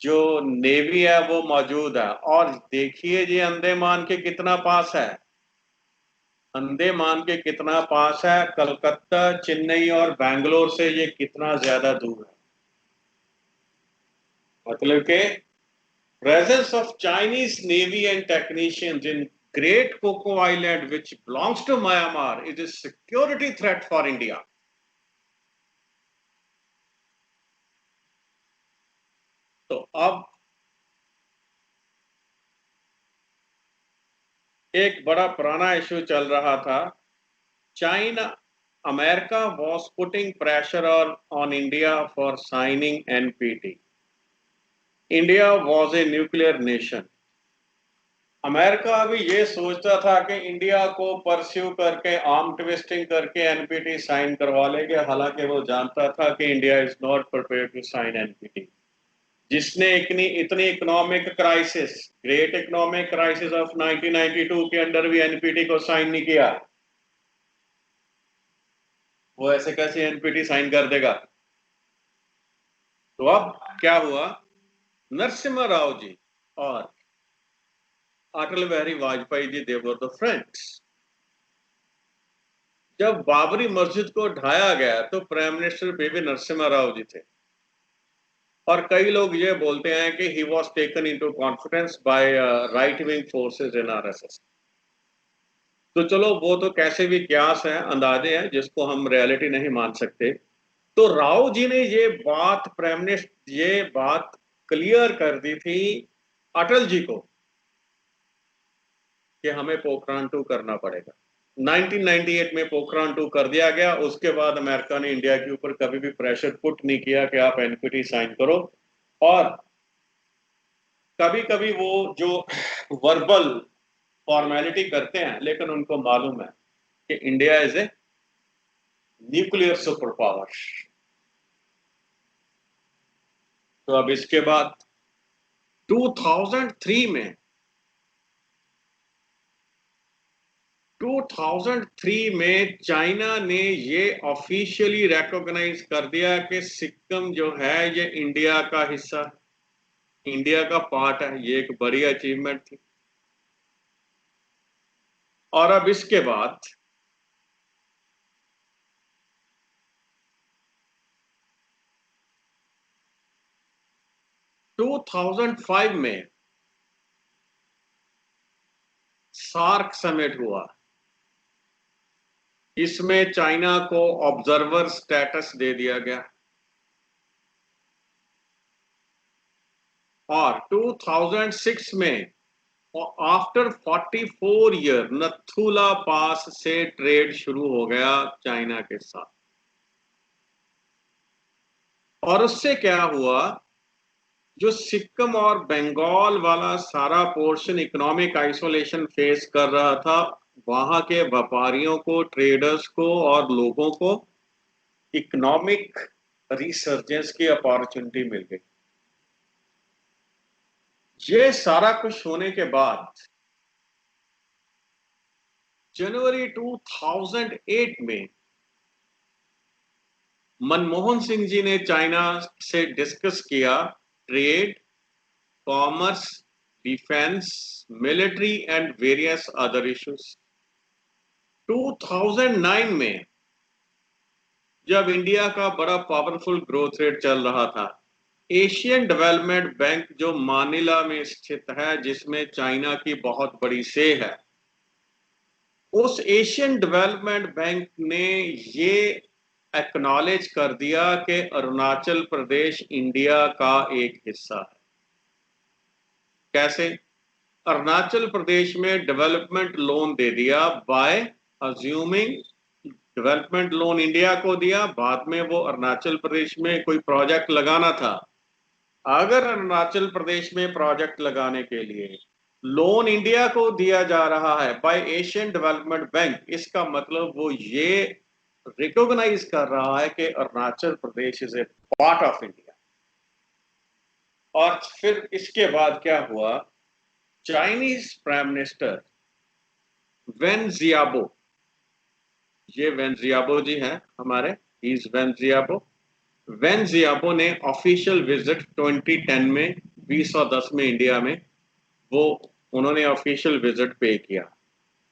जो नेवी है वो मौजूद है। और देखिए जी अंडमान के कितना पास है, अंडमान के कितना पास है, कलकत्ता, चेन्नई और बैंगलोर से ये कितना ज्यादा दूर है। मतलब के presence of Chinese Navy and technicians in Great Coco Island, which belongs to Myanmar, is a security threat for India. तो अब एक बड़ा पुराना इशू चल रहा था, China, America was putting pressure on India for signing NPT. India was a nuclear nation. America अभी ये सोचता था कि इंडिया को परस्यू करके आर्म ट्विस्टिंग करके एनपीटी साइन करवा लेंगे, हालांकि वो जानता था कि India is not prepared to sign NPT, जिसने इतनी economic crisis, great economic crisis of 1992 के अंदर भी एनपीटी को साइन नहीं किया, वो ऐसे कैसे एनपीटी साइन कर देगा। तो अब क्या हुआ, नरसिम्हा राव जी और Atal Bihari Vajpayee ji, they were the friends. जब बाबरी मस्जिद को ढाया गया तो prime minister PV Narasimha Rao ji थे और कई लोग ये बोलते हैं कि he was taken into confidence by right wing forces in RSS. तो चलो वो तो कैसे भी क्यास है, अंदाजे हैं जिसको हम रियलिटी नहीं मान सकते। तो राव जी ने ये बात प्राइम मिनिस्टर, ये बात क्लियर कर दी थी अटल जी को कि हमें पोखरान 2 करना पड़ेगा। 1998 में पोखरान 2 कर दिया गया, उसके बाद अमेरिका ने इंडिया के ऊपर कभी भी प्रेशर पुट नहीं किया कि आप एनपीटी साइन करो। और कभी कभी वो जो वर्बल फॉर्मेलिटी करते हैं, लेकिन उनको मालूम है कि India is a nuclear super power. तो अब इसके बाद 2003 में 2003 में चाइना ने ये ऑफिशियली रिकॉग्नाइज कर दिया कि सिक्किम जो है ये इंडिया का हिस्सा, इंडिया का पार्ट है। ये एक बड़ी अचीवमेंट थी। और अब इसके बाद 2005 में सार्क समिट हुआ, इसमें चाइना को ऑब्जर्वर स्टेटस दे दिया गया। और 2006 में आफ्टर 44 ईयर नथुला पास से ट्रेड शुरू हो गया चाइना के साथ। और उससे क्या हुआ, जो सिक्किम और बंगाल वाला सारा पोर्शन इकोनॉमिक आइसोलेशन फेस कर रहा था, वहां के व्यापारियों को, ट्रेडर्स को और लोगों को इकोनॉमिक रिसर्जेंस की अपॉर्चुनिटी मिल गई। ये सारा कुछ होने के बाद जनवरी 2008 में मनमोहन सिंह जी ने चाइना से डिस्कस किया trade, commerce, defence, military and various other issues. 2009 में जब इंडिया का बड़ा पावरफुल ग्रोथ रेट चल रहा था, एशियन डेवलपमेंट बैंक जो मानिला में स्थित है, जिसमें चाइना की बहुत बड़ी से है, उस एशियन डेवलपमेंट बैंक ने ये एक्नॉलेज कर दिया कि अरुणाचल प्रदेश इंडिया का एक हिस्सा है। कैसे? अरुणाचल प्रदेश में डेवलपमेंट लोन दे दिया by assuming, development loan India को दिया, बाद में वो अरुणाचल प्रदेश में कोई प्रोजेक्ट लगाना था। अगर अरुणाचल प्रदेश में प्रोजेक्ट लगाने के लिए लोन इंडिया को दिया जा रहा है बाय एशियन डेवलपमेंट बैंक, इसका मतलब वो ये रिकॉग्नाइज कर रहा है कि Arunachal Pradesh is a part of India. और फिर इसके बाद क्या हुआ, Chinese prime minister Wen Jiabao, ये वेन जियाबो जी हैं हमारे, is Wen Jiabao. Wen Jiabao ने ऑफिशियल विजिट 2010 में 2010 में इंडिया में, वो उन्होंने ऑफिशियल विजिट पे किया।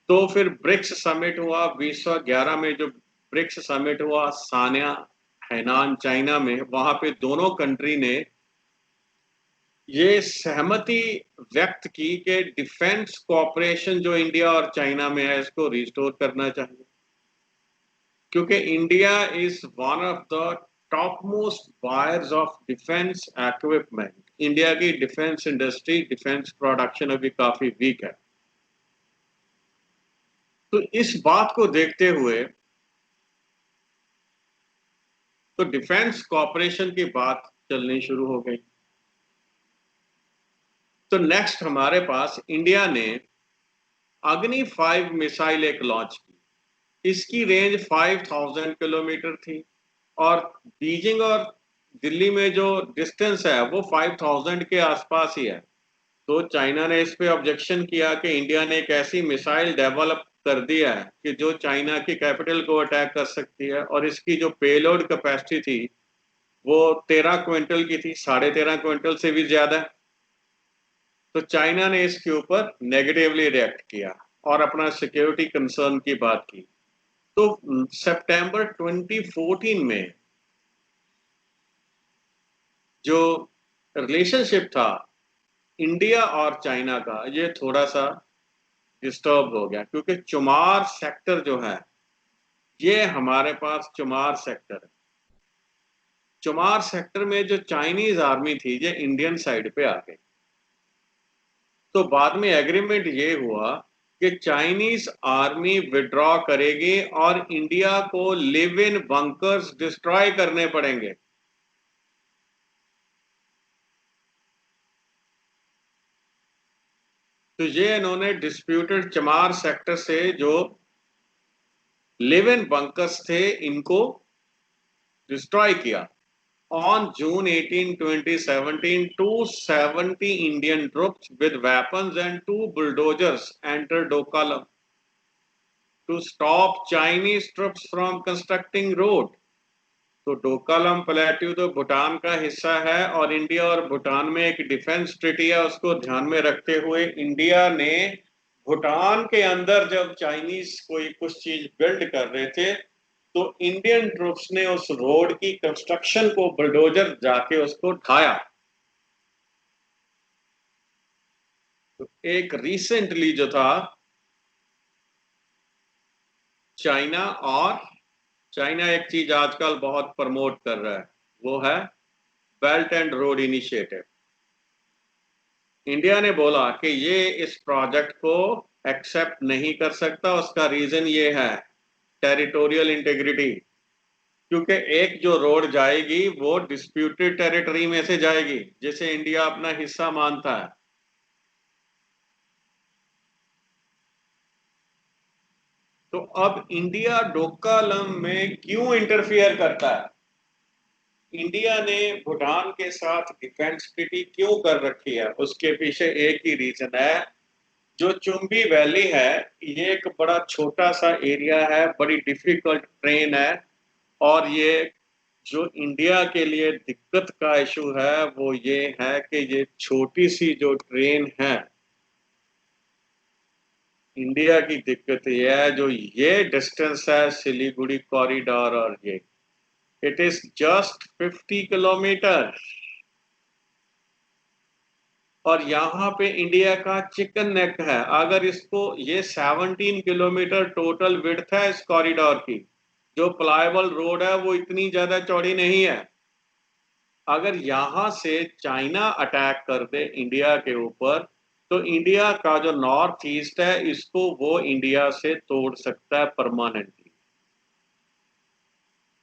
तो फिर ब्रिक्स समिट हुआ 2011 में, जो ब्रिक्स समिट हुआ सान्या हैनान चाइना में, वहां पे दोनों कंट्री ने ये सहमति व्यक्त की कि डिफेंस कोऑपरेशन जो इंडिया और चाइना में है, इसको रिस्टोर करना चाहिए, क्योंकि India is one of the top most buyers of defence equipment. India की डिफेंस इंडस्ट्री, डिफेंस प्रोडक्शन अभी काफी वीक है। तो इस बात को देखते हुए तो डिफेंस कॉपरेशन की बात चलनी शुरू हो गई। तो नेक्स्ट हमारे पास इंडिया ने अग्नि 5 मिसाइल एक लॉन्च की। इसकी रेंज 5000 किलोमीटर थी और बीजिंग और दिल्ली में जो डिस्टेंस है वो 5000 के आसपास ही है। तो चाइना ने इस पे ऑब्जेक्शन किया कि इंडिया ने एक ऐसी मिसाइल डेवलप कर दिया है कि जो चाइना की कैपिटल को अटैक कर सकती है, और इसकी जो पेलोड कैपेसिटी थी वो 13 क्विंटल की थी, 13.5 क्विंटल से भी ज्यादा। तो चाइना ने इसके ऊपर नेगेटिवली रिएक्ट किया और अपना सिक्योरिटी कंसर्न की बात की। तो सितंबर 2014 में जो रिलेशनशिप था इंडिया और चाइना का, ये थोड़ा सा डिस्टर्ब हो गया, क्योंकि चुमार सेक्टर जो है, ये हमारे पास चुमार सेक्टर है। चुमार सेक्टर में जो चाइनीज आर्मी थी ये इंडियन साइड पे आ गई। तो बाद में एग्रीमेंट ये हुआ कि चाइनीज आर्मी विड्रॉ करेगी और इंडिया को लिव इन बंकर्स डिस्ट्रॉय करने पड़ेंगे। तो ये इन्होंने डिस्प्यूटेड चमार सेक्टर से जो लिव इन बंकर्स थे, इनको डिस्ट्रॉय किया। On June 18, 2017, 270 Indian troops with weapons and two bulldozers entered Dokalam to stop Chinese troops from constructing road. तो डोकालम प्लेट्यू तो भूटान का हिस्सा है और इंडिया और भूटान में एक डिफेंस ट्रीटी है, उसको ध्यान में रखते हुए इंडिया ने भूटान के अंदर जब चाइनीज कोई कुछ चीज बिल्ड कर रहे थे, तो इंडियन ट्रूप्स ने उस रोड की कंस्ट्रक्शन को बुलडोजर जाके उसको ढाया। तो एक रिसेंटली जो था चाइना, और चाइना एक चीज आजकल बहुत प्रमोट कर रहा है, वो है belt and road initiative. India ने बोला कि ये इस प्रोजेक्ट को एक्सेप्ट नहीं कर सकता। उसका रीजन ये है, टेरिटोरियल इंटीग्रिटी। क्योंकि एक जो रोड जाएगी वो डिस्प्यूटेड टेरिटरी में से जाएगी, जिसे इंडिया अपना हिस्सा मानता है। तो अब इंडिया डोकलाम में क्यों इंटरफियर करता है? इंडिया ने भूटान के साथ डिफेंस ट्रीटी क्यों कर रखी है? उसके पीछे एक ही रीजन है। जो चुंबी वैली है, ये एक बड़ा छोटा सा एरिया है, बड़ी डिफिकल्ट ट्रेन है। और ये जो इंडिया के लिए दिक्कत का इशू है वो ये है कि ये छोटी सी जो ट्रेन है, इंडिया की दिक्कत ये है, जो ये डिस्टेंस है सिलीगुड़ी कॉरिडोर, और ये इट इज जस्ट 50 किलोमीटर। और यहाँ पे इंडिया का चिकन नेक है। अगर इसको, ये 17 किलोमीटर टोटल विड्थ है इस कॉरिडोर की। जो प्लायबल रोड है वो इतनी ज्यादा चौड़ी नहीं है। अगर यहां से चाइना अटैक कर दे इंडिया के ऊपर, तो इंडिया का जो नॉर्थ ईस्ट है इसको वो इंडिया से तोड़ सकता है परमानेंटली।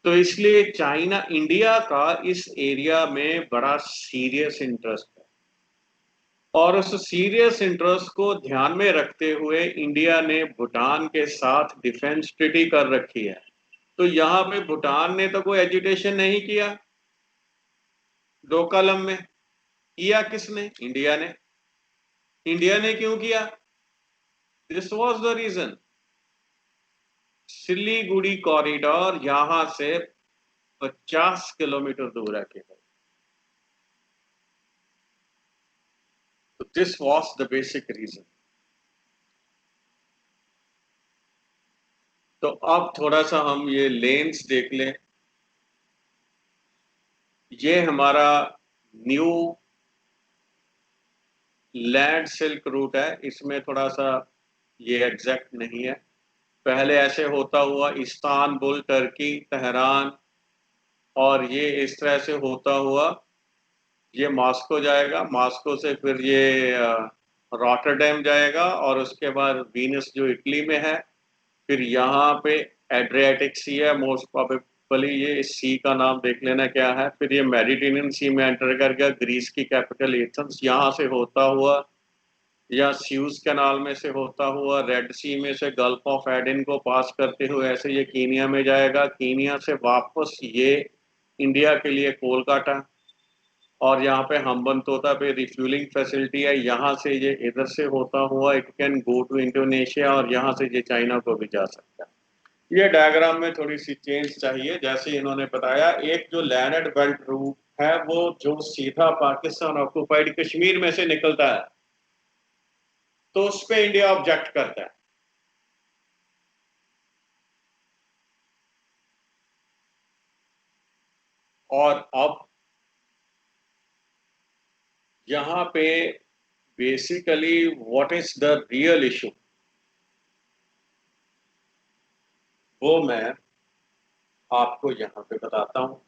तो इसलिए चाइना, इंडिया का इस एरिया में बड़ा सीरियस इंटरेस्ट है। और उस सीरियस इंटरेस्ट को ध्यान में रखते हुए इंडिया ने भूटान के साथ डिफेंस ट्रीटी कर रखी है। तो यहाँ पे भूटान ने तो कोई एजुटेशन नहीं किया डोकलाम में। किया किसने? इंडिया ने। इंडिया ने क्यों किया? This was the reason. Siliguri corridor यहां से 50 किलोमीटर दूर है केवल। तो this was the basic reason. तो अब थोड़ा सा हम ये लेन्स देख लें। ये हमारा न्यू लैंड सिल्क रूट है। इसमें थोड़ा सा ये एग्जैक्ट नहीं है। पहले ऐसे होता हुआ इस्तांबुल, टर्की, तेहरान, और ये इस तरह से होता हुआ ये मॉस्को जाएगा। मॉस्को से फिर ये रॉटरडैम जाएगा, और उसके बाद वीनस जो इटली में है। फिर यहाँ पे एड्रियाटिक सी है, मोस्ट प्रोबेबली ये इस सी का नाम देख लेना क्या है। फिर ये मेडिटेरियन सी में एंटर कर गया, ग्रीस की कैपिटल एथेंस, यहाँ से होता हुआ या स्यूज कैनाल में से होता हुआ रेड सी में से गल्फ ऑफ एडन को पास करते हुए ऐसे ये कीनिया में जाएगा। कीनिया से वापस ये इंडिया के लिए कोलकाता, और यहाँ पे हम्बनतोता पे रिफ्यूलिंग फैसिलिटी है। यहाँ से ये इधर से होता हुआ it can go to Indonesia, और यहाँ से ये चाइना को भी जा सकता है। ये डायग्राम में थोड़ी सी चेंज चाहिए। जैसे इन्होंने बताया, एक जो लैंड बेल्ट रूट है वो जो सीधा पाकिस्तान ऑक्युपाइड कश्मीर में से निकलता है, तो उस पर इंडिया ऑब्जेक्ट करता है। और अब यहाँ पे basically what is the real issue, वो मैं आपको यहाँ पे बताता हूँ।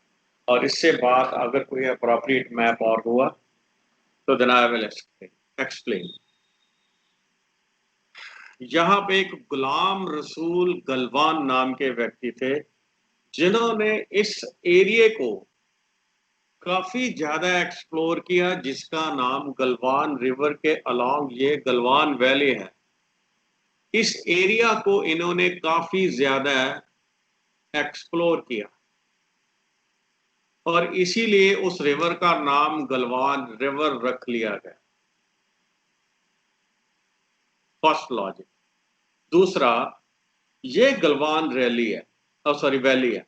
और इससे बात अगर कोई अप्रोप्रिएट मैप और हुआ तो देन आई विल एक्सप्लेन। यहाँ पे एक गुलाम रसूल गलवान नाम के व्यक्ति थे, जिन्होंने इस एरिया को काफी ज्यादा एक्सप्लोर किया, जिसका नाम गलवान रिवर के अलोंग ये गलवान वैली है। इस एरिया को इन्होंने काफी ज्यादा एक्सप्लोर किया, और इसीलिए उस रिवर का नाम गलवान रिवर रख लिया गया। First logic. दूसरा, ये गलवान रैली है, सॉरी वैली है,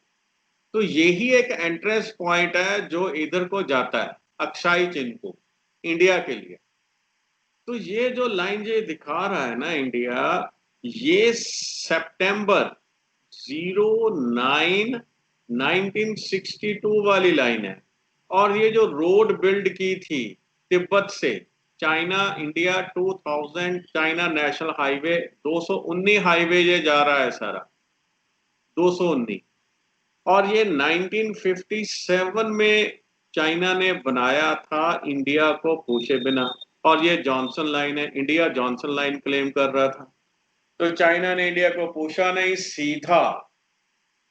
तो यही एक एंट्रेंस पॉइंट है जो इधर को जाता है अक्साई चिन्ह को, इंडिया के लिए। तो ये जो लाइन ये दिखा रहा है ना इंडिया, ये सितंबर 09 1962 वाली लाइन है। और ये जो रोड बिल्ड की थी तिब्बत से China India 2000, China national highway 219 highway ये जा रहा है सारा, 219। और ये 1957 में चाइना ने बनाया था इंडिया को पूछे बिना। और ये जॉनसन लाइन है, इंडिया जॉनसन लाइन क्लेम कर रहा था। तो चाइना ने इंडिया को पूछा नहीं, सीधा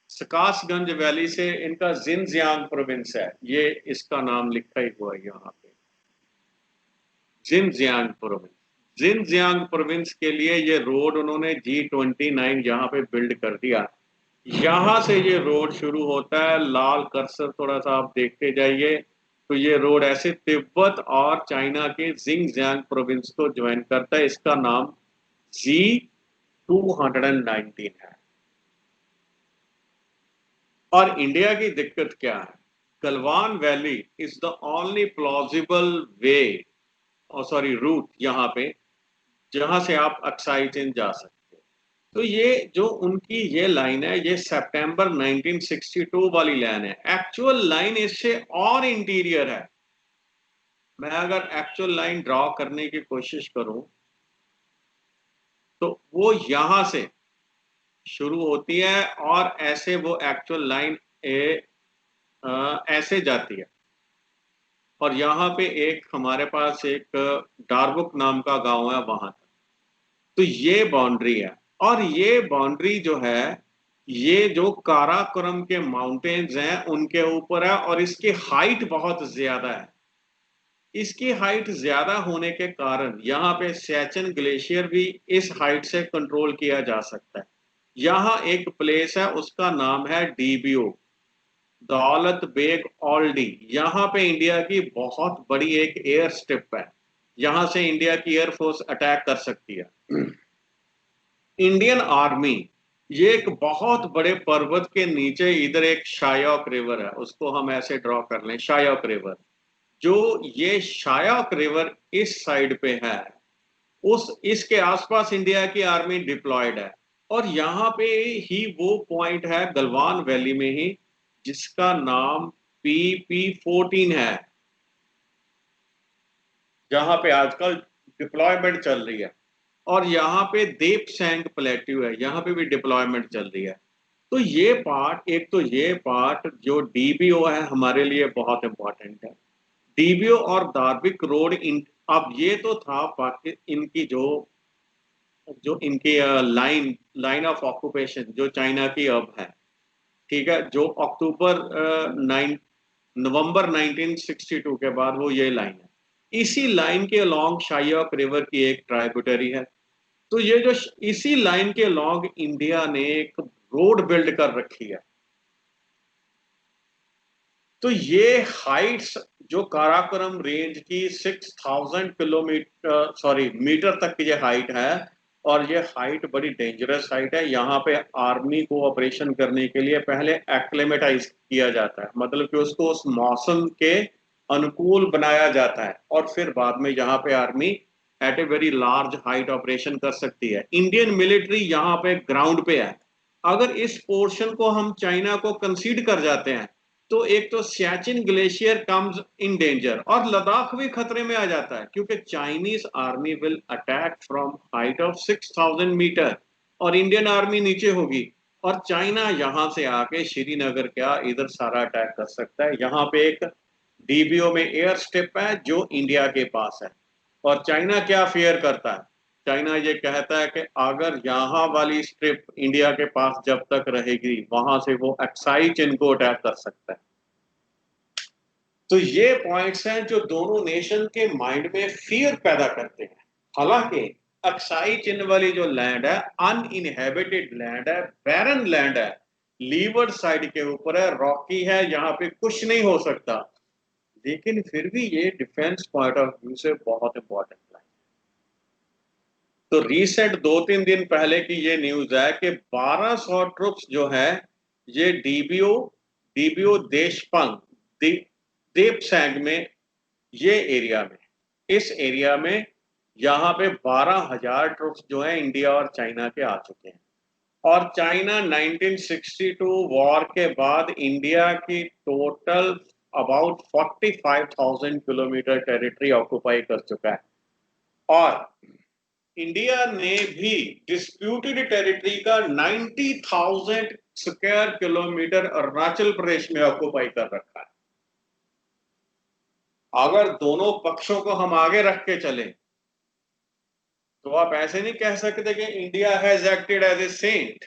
सकासगंज वैली से, इनका जिनजियांग प्रोविंस है, ये इसका नाम लिखा ही हुआ है यहाँ पे, जिनजियांग प्रोविंस। जिनजियांग प्रोविंस के लिए ये रोड उन्होंने G29 यहाँ पे बिल्ड कर दिया। यहां से ये रोड शुरू होता है, लाल कर्सर थोड़ा सा आप देखते जाइए, तो ये रोड ऐसे तिब्बत और चाइना के जिनजियांग प्रोविंस को ज्वाइन करता है। इसका नाम G219 है। और इंडिया की दिक्कत क्या है? Galwan valley is the only plausible way, और सॉरी रूट, यहाँ पे जहां से आप अक्साई चीन जा सकते हो। तो ये जो उनकी ये लाइन है, ये सितंबर 1962 वाली लाइन है। एक्चुअल लाइन इससे और इंटीरियर है। मैं अगर एक्चुअल लाइन ड्रॉ करने की कोशिश करूं तो वो यहां से शुरू होती है और ऐसे वो एक्चुअल लाइन ऐसे जाती है। और यहाँ पे एक हमारे पास एक डारबुक नाम का गांव है वहां तक। तो ये बाउंड्री है। और ये बाउंड्री जो है, ये जो काराकोरम के माउंटेन्स हैं उनके ऊपर है, और इसकी हाइट बहुत ज्यादा है। इसकी हाइट ज्यादा होने के कारण यहाँ पे सियाचिन ग्लेशियर भी इस हाइट से कंट्रोल किया जा सकता है। यहाँ एक प्लेस है, उसका नाम है डीबीओ, दौलत बेग ओल्डी। यहाँ पे इंडिया की बहुत बड़ी एक एयर स्ट्रिप है, यहाँ से इंडिया की एयरफोर्स अटैक कर सकती है। इंडियन आर्मी, ये एक बहुत बड़े पर्वत के नीचे इधर एक शायोक रिवर है, उसको हम ऐसे ड्रॉ कर लें, शायोक रिवर। जो ये शायोक रिवर इस साइड पे है, उस इसके आसपास इंडिया की आर्मी डिप्लॉयड है। और यहाँ पे ही वो पॉइंट है गलवान वैली में ही, जिसका नाम PP14 है, जहां पे आजकल डिप्लॉयमेंट चल रही है। और यहाँ पे देपसैंग प्लेट्यू है, यहाँ पे भी डिप्लॉयमेंट चल रही है। तो ये पार्ट, एक तो ये पार्ट जो डीबीओ है हमारे लिए बहुत इंपॉर्टेंट है। डीबीओ और दार्विक रोड इन, अब ये तो था इनकी जो जो इनकी लाइन लाइन ऑफ ऑक्यूपेशन जो चाइना की अब है, ठीक है, जो अक्टूबर 9 नवंबर 1962 के बाद वो ये लाइन है। इसी लाइन के अलोंग शायोक रिवर की एक ट्राइब्यूटरी है। तो ये जो इसी लाइन के अलोंग इंडिया ने एक रोड बिल्ड कर रखी है। तो ये हाइट्स जो काराकोरम रेंज की 6000 किलोमीटर सॉरी मीटर तक की ये हाइट है। और ये हाइट बड़ी डेंजरस हाइट है। यहाँ पे आर्मी को ऑपरेशन करने के लिए पहले एक्लेमेटाइज किया जाता है, मतलब कि उसको उस मौसम के अनुकूल बनाया जाता है, और फिर बाद में यहाँ पे army at a very large height operation कर सकती है। इंडियन मिलिट्री यहाँ पे ग्राउंड पे है। अगर इस पोर्शन को हम चाइना को कंसीड कर जाते हैं, तो एक तो Siachen glacier comes in danger, और लद्दाख भी खतरे में आ जाता है, क्योंकि Chinese army will attack from height of 6000 metre, और इंडियन आर्मी नीचे होगी। और चाइना यहां से आके श्रीनगर क्या इधर सारा अटैक कर सकता है। यहाँ पे एक डीबीओ में एयर स्ट्रिप है जो इंडिया के पास है। और चाइना क्या फेयर करता है? चाइना ये कहता है कि अगर यहाँ वाली स्ट्रिप इंडिया के पास जब तक रहेगी, वहां से वो एक्साई चिन को अटैक कर सकता है। तो ये पॉइंट्स हैं जो दोनों नेशन के माइंड में फियर पैदा करते हैं। हालांकि अक्साई चिन वाली जो लैंड है अनइनहेबिटेड लैंड है, बैरन लैंड है, लीवर्ड साइड के ऊपर है, रॉकी है, यहाँ पे कुछ नहीं हो सकता। लेकिन फिर भी ये डिफेंस पॉइंट ऑफ व्यू से बहुत इंपॉर्टेंट है। तो रिसेंट 2-3 दिन पहले की ये न्यूज है कि 1200 ट्रुप्स जो है ये डीबीओ डीबीओ देशपंग देपसैंग में, ये एरिया में, इस एरिया में यहाँ पे 12,000 ट्रुप्स जो है इंडिया और चाइना के आ चुके हैं। और चाइना 1962 वॉर के बाद इंडिया की total about 45,000 kilometre territory occupy कर चुका है। और इंडिया ने भी डिस्प्यूटेड टेरिटरी का 90,000 स्क्वायर किलोमीटर अरुणाचल प्रदेश में ऑक्युपाई कर रखा है। अगर दोनों पक्षों को हम आगे रख के चले तो आप ऐसे नहीं कह सकते कि India has acted as a saint.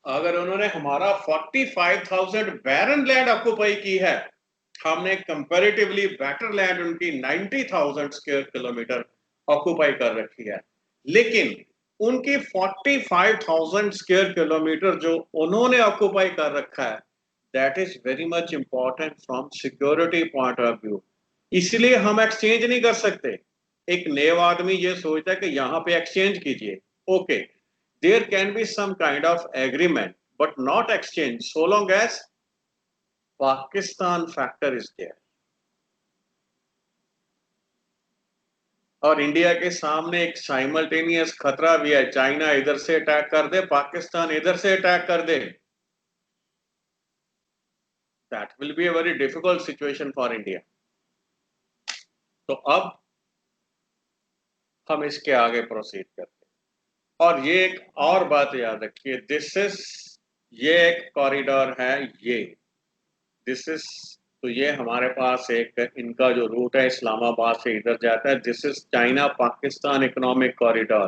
अगर उन्होंने हमारा 45,000 बैरन लैंड ऑक्युपाई की है, हमने कंपैरेटिवली बेटर लैंड उनकी 90,000 स्क्वायर किलोमीटर ऑक्युपाई कर रखी है, लेकिन उनकी 45,000 स्क्वायर किलोमीटर जो उन्होंने ऑक्युपाई कर रखा है, that is very much important from security point of view. इसलिए हम एक्सचेंज नहीं कर सकते। एक नया आदमी ये सोचता है कि यहां पे एक्सचेंज कीजिए, okay, there can be some kind of agreement but not exchange so long as Pakistan factor is there। और इंडिया के सामने एक साइमल्टेनियस खतरा भी है, चाइना इधर से अटैक कर दे, पाकिस्तान इधर से अटैक कर दे, that will be a very difficult situation for India. तो अब हम इसके आगे प्रोसीड करते हैं। और ये एक और बात याद रखिए, दिस इज, ये एक कॉरिडोर है, ये दिस इज, तो ये हमारे पास एक इनका जो रूट है इस्लामाबाद से इधर जाता है, this is China Pakistan economic corridor.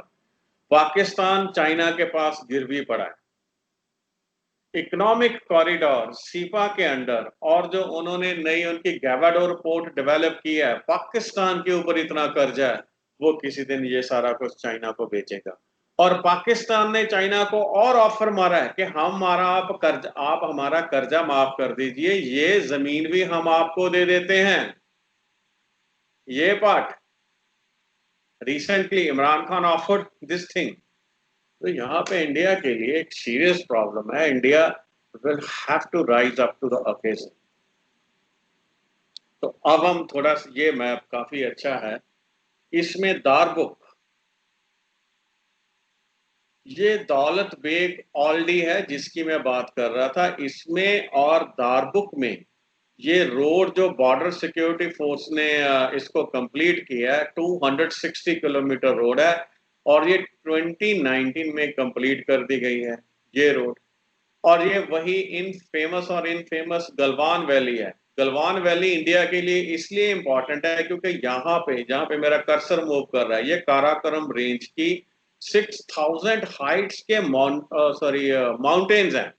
Pakistan China के पास गिर भी पड़ा है। इकोनॉमिक कॉरिडोर सीपा के अंडर, और जो उन्होंने नई उनकी गैवाडोर पोर्ट डेवलप की है, पाकिस्तान के ऊपर इतना कर्जा है, वो किसी दिन ये सारा कुछ चाइना को बेचेगा। और पाकिस्तान ने चाइना को और ऑफर मारा है कि हमारा आप हमारा कर्जा माफ कर दीजिए, ये जमीन भी हम आपको दे देते हैं। ये part recently Imran Khan offered this thing. तो यहाँ पे इंडिया के लिए एक सीरियस प्रॉब्लम है। India will have to rise up to the occasion. तो अब हम थोड़ा सा, ये मैप काफी अच्छा है, इसमें दारबुक, ये दौलत बेग ऑल्डी है जिसकी मैं बात कर रहा था, इसमें और दारबुक में ये रोड जो बॉर्डर सिक्योरिटी फोर्स ने इसको कंप्लीट किया है, 260 किलोमीटर रोड है, और ये 2019 में कंप्लीट कर दी गई है ये रोड। और ये वही इन फेमस और इन फेमस गलवान वैली है। गलवान वैली इंडिया के लिए इसलिए इंपॉर्टेंट है क्योंकि यहाँ पे, जहाँ पे मेरा कर्सर मूव कर रहा है, ये काराकोरम रेंज की 6,000 हाइट्स के माउंटेन्स हैं,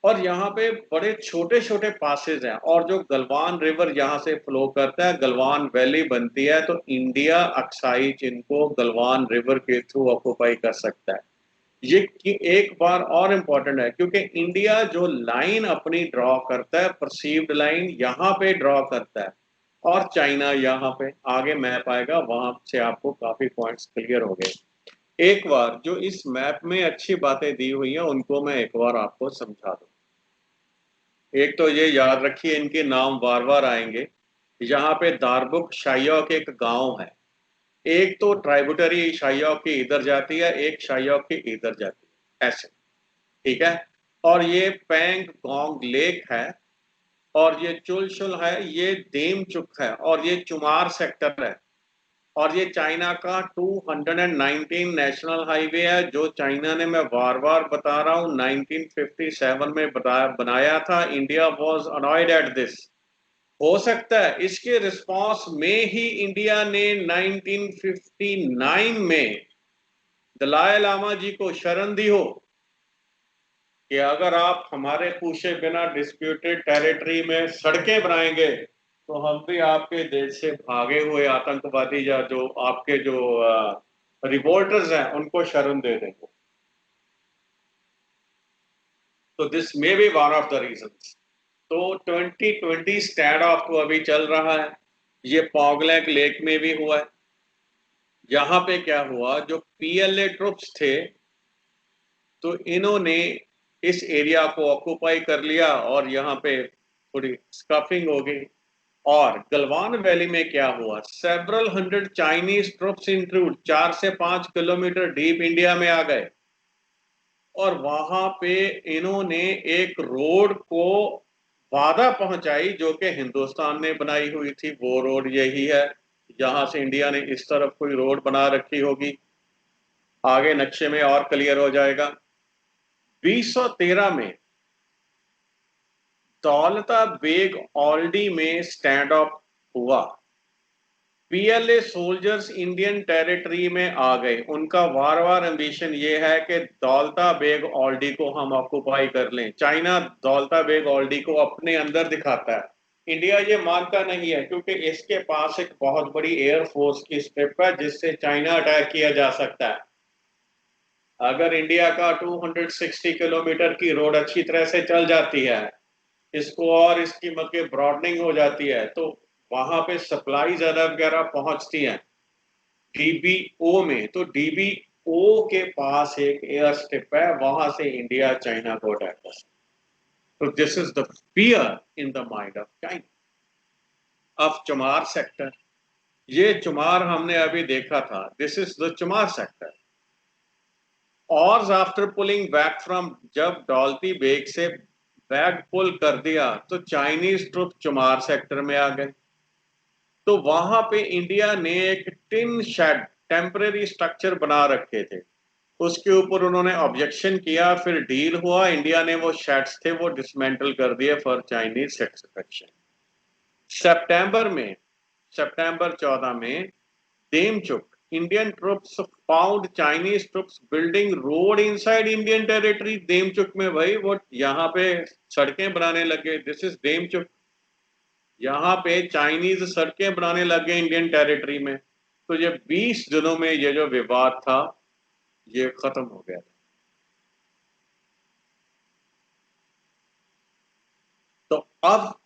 और यहाँ पे बड़े छोटे छोटे पासेज हैं, और जो गलवान रिवर यहाँ से फ्लो करता है, गलवान वैली बनती है, तो इंडिया अक्साई चीन को गलवान रिवर के थ्रू ऑक्युपाई कर सकता है। ये एक बार और इम्पोर्टेंट है क्योंकि इंडिया जो लाइन अपनी ड्रॉ करता है, परसीव्ड लाइन यहाँ पे ड्रॉ करता है, और चाइना यहाँ पे, आगे मैप आएगा वहां से आपको काफी पॉइंट्स क्लियर हो गए। एक बार जो इस मैप में अच्छी बातें दी हुई हैं उनको मैं एक बार आपको समझा दूं। एक तो ये याद रखिए, इनके नाम बार बार आएंगे। यहाँ पे दारबुक शाइयों के एक गांव है, एक तो ट्राइब्यूटरी शाइयों की इधर जाती है, एक शाइयों की इधर जाती है, ऐसे, ठीक है। और ये पैंग गोंग लेक है, और ये चुलशुल है, ये देमचुक है, और ये चुमार सेक्टर है। और ये चाइना का 219 नेशनल हाईवे है, जो चाइना ने, मैं बार बार बता रहा हूं, 1957 में बनाया था। India was annoyed at this. हो सकता है इसके रिस्पॉन्स में ही इंडिया ने 1959 में दलाई लामा जी को शरण दी हो कि अगर आप हमारे पूछे बिना डिस्प्यूटेड टेरिटरी में सड़कें बनाएंगे तो हम भी आपके देश से भागे हुए आतंकवादी या जो आपके जो रिवोल्टर्स हैं उनको शरण दे देंगे। तो this may be one of the reasons. तो 2020 स्टैंड ऑफ तो अभी चल रहा है, ये पॉगलैंग लेक में भी हुआ है। यहाँ पे क्या हुआ, जो पीएलए ट्रुप्स थे, तो इन्होंने इस एरिया को ऑक्युपाई कर लिया, और यहाँ पे थोड़ी स्कफिंग हो गई। और गलवान वैली में क्या हुआ, several hundred Chinese troops include 4 से 5 किलोमीटर डीप इंडिया में आ गए, और वहां पे इन्होंने एक रोड को बाधा पहुंचाई जो कि हिंदुस्तान ने बनाई हुई थी। वो रोड यही है, यहां से इंडिया ने इस तरफ कोई रोड बना रखी होगी, आगे नक्शे में और क्लियर हो जाएगा। 2013 में दौलता बेग ओल्डी में स्टैंड ऑफ हुआ। पीएलए सोल्जर्स इंडियन टेरिटरी में आ गए। उनका वार वार एम्बिशन ये है कि दौलता बेग ओल्डी को हम ऑक्युपाई कर लें। चाइना दौलता बेग ओल्डी को अपने अंदर दिखाता है। इंडिया ये मानता नहीं है क्योंकि इसके पास एक बहुत बड़ी एयरफोर्स की स्ट्रिप है जिससे चाइना अटैक किया जा सकता है। अगर इंडिया का 260 किलोमीटर की रोड अच्छी तरह से चल जाती है, इसको और इसकी मतलब ब्रॉडनिंग हो जाती है, तो वहां पे सप्लाई ज्यादा वगैरह पहुंचती है डीबीओ में। तो डीबीओ के पास एक एयर स्ट्रिप है, वहां से इंडिया चाइना को अटैक कर सकता। तो this is the fear in the mind of China. अब चमार सेक्टर, ये चमार हमने अभी देखा था, दिस इज द चमार सेक्टर। और आफ्टर पुलिंग बैक फ्रॉम, जब डॉल्ती बेग से बैग पुल कर दिया तो चाइनीज ट्रुप चमार सेक्टर में आ गए। तो वहां पे इंडिया ने एक टिन शेड टेम्परेरी स्ट्रक्चर बना रखे थे, उसके ऊपर उन्होंने ऑब्जेक्शन किया, फिर डील हुआ, इंडिया ने वो शेड्स थे वो डिसमेंटल कर दिए फॉर चाइनीज सेटिस्फेक्शन। सितंबर में, सितंबर 14 में Demchok, Indian troops found Chinese troops building road inside Indian territory. Demchok में भाई वो यहाँ पे सड़कें बनाने लगे, दिस इज देमचुक। यहाँ पे चाइनीज सड़कें बनाने लगे इंडियन टेरिटरी में। तो ये 20 दिनों में ये जो विवाद था ये खत्म हो गया था। तो अब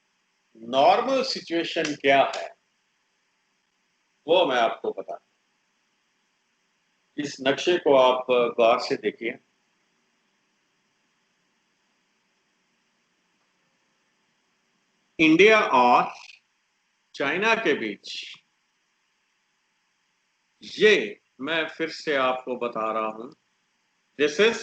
नॉर्मल सिचुएशन क्या है वो मैं आपको बता, इस नक्शे को आप गौर से देखिए। इंडिया और चाइना के बीच, ये मैं फिर से आपको बता रहा हूं, दिस इज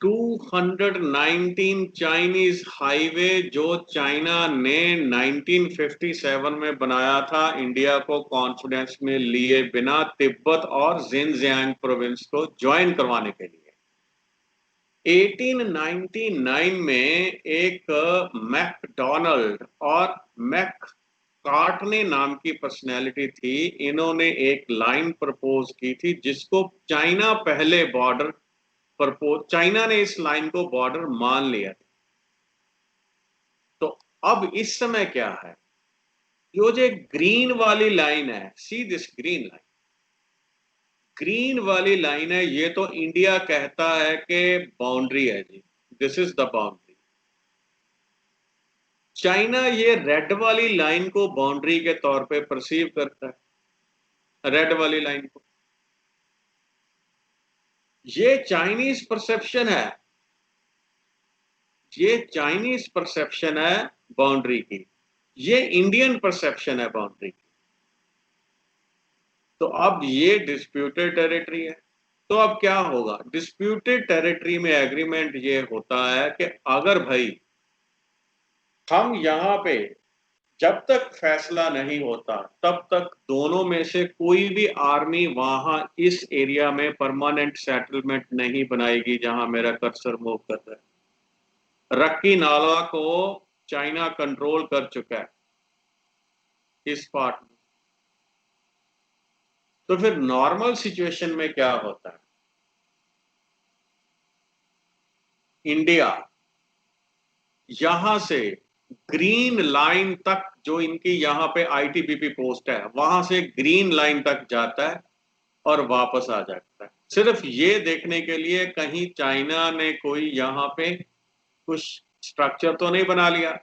219 चाइनीज हाईवे जो चाइना ने 1957 में बनाया था इंडिया को कॉन्फिडेंस में लिए बिना, तिब्बत और जिनजियांग प्रोविंस को ज्वाइन करवाने के लिए। 1899 में एक मैकडोनाल्ड और मैक कार्टने नाम की पर्सनैलिटी थी, इन्होंने एक लाइन प्रपोज की थी जिसको चाइना पहले बॉर्डर प्रपोज, चाइना ने इस लाइन को बॉर्डर मान लिया था। तो अब इस समय क्या है, यो जो ग्रीन वाली लाइन है, see this green line, green वाली लाइन है, ये तो इंडिया कहता है कि बाउंड्री है जी, this is the boundary. China ये रेड वाली लाइन को बाउंड्री के तौर पे परसीव करता है, रेड वाली लाइन को। ये चाइनीज परसेप्शन है, ये चाइनीज परसेप्शन है बाउंड्री की, ये इंडियन परसेप्शन है बाउंड्री की। तो अब ये डिस्प्यूटेड टेरिटरी है। तो अब क्या होगा, डिस्प्यूटेड टेरिटरी में एग्रीमेंट ये होता है कि अगर भाई हम यहां पे जब तक फैसला नहीं होता तब तक दोनों में से कोई भी आर्मी वहां इस एरिया में परमानेंट सेटलमेंट नहीं बनाएगी जहां मेरा कर्सर मूव कर रहा है। रक्की नाला को चाइना कंट्रोल कर चुका है इस पार्ट में। तो फिर नॉर्मल सिचुएशन में क्या होता है, इंडिया यहां से ग्रीन लाइन तक, जो इनकी यहां पे आईटीबीपी पोस्ट है वहां से ग्रीन लाइन तक जाता है और वापस आ जाता है, सिर्फ ये देखने के लिए कहीं चाइना ने कोई यहां पे कुछ स्ट्रक्चर तो नहीं बना लिया।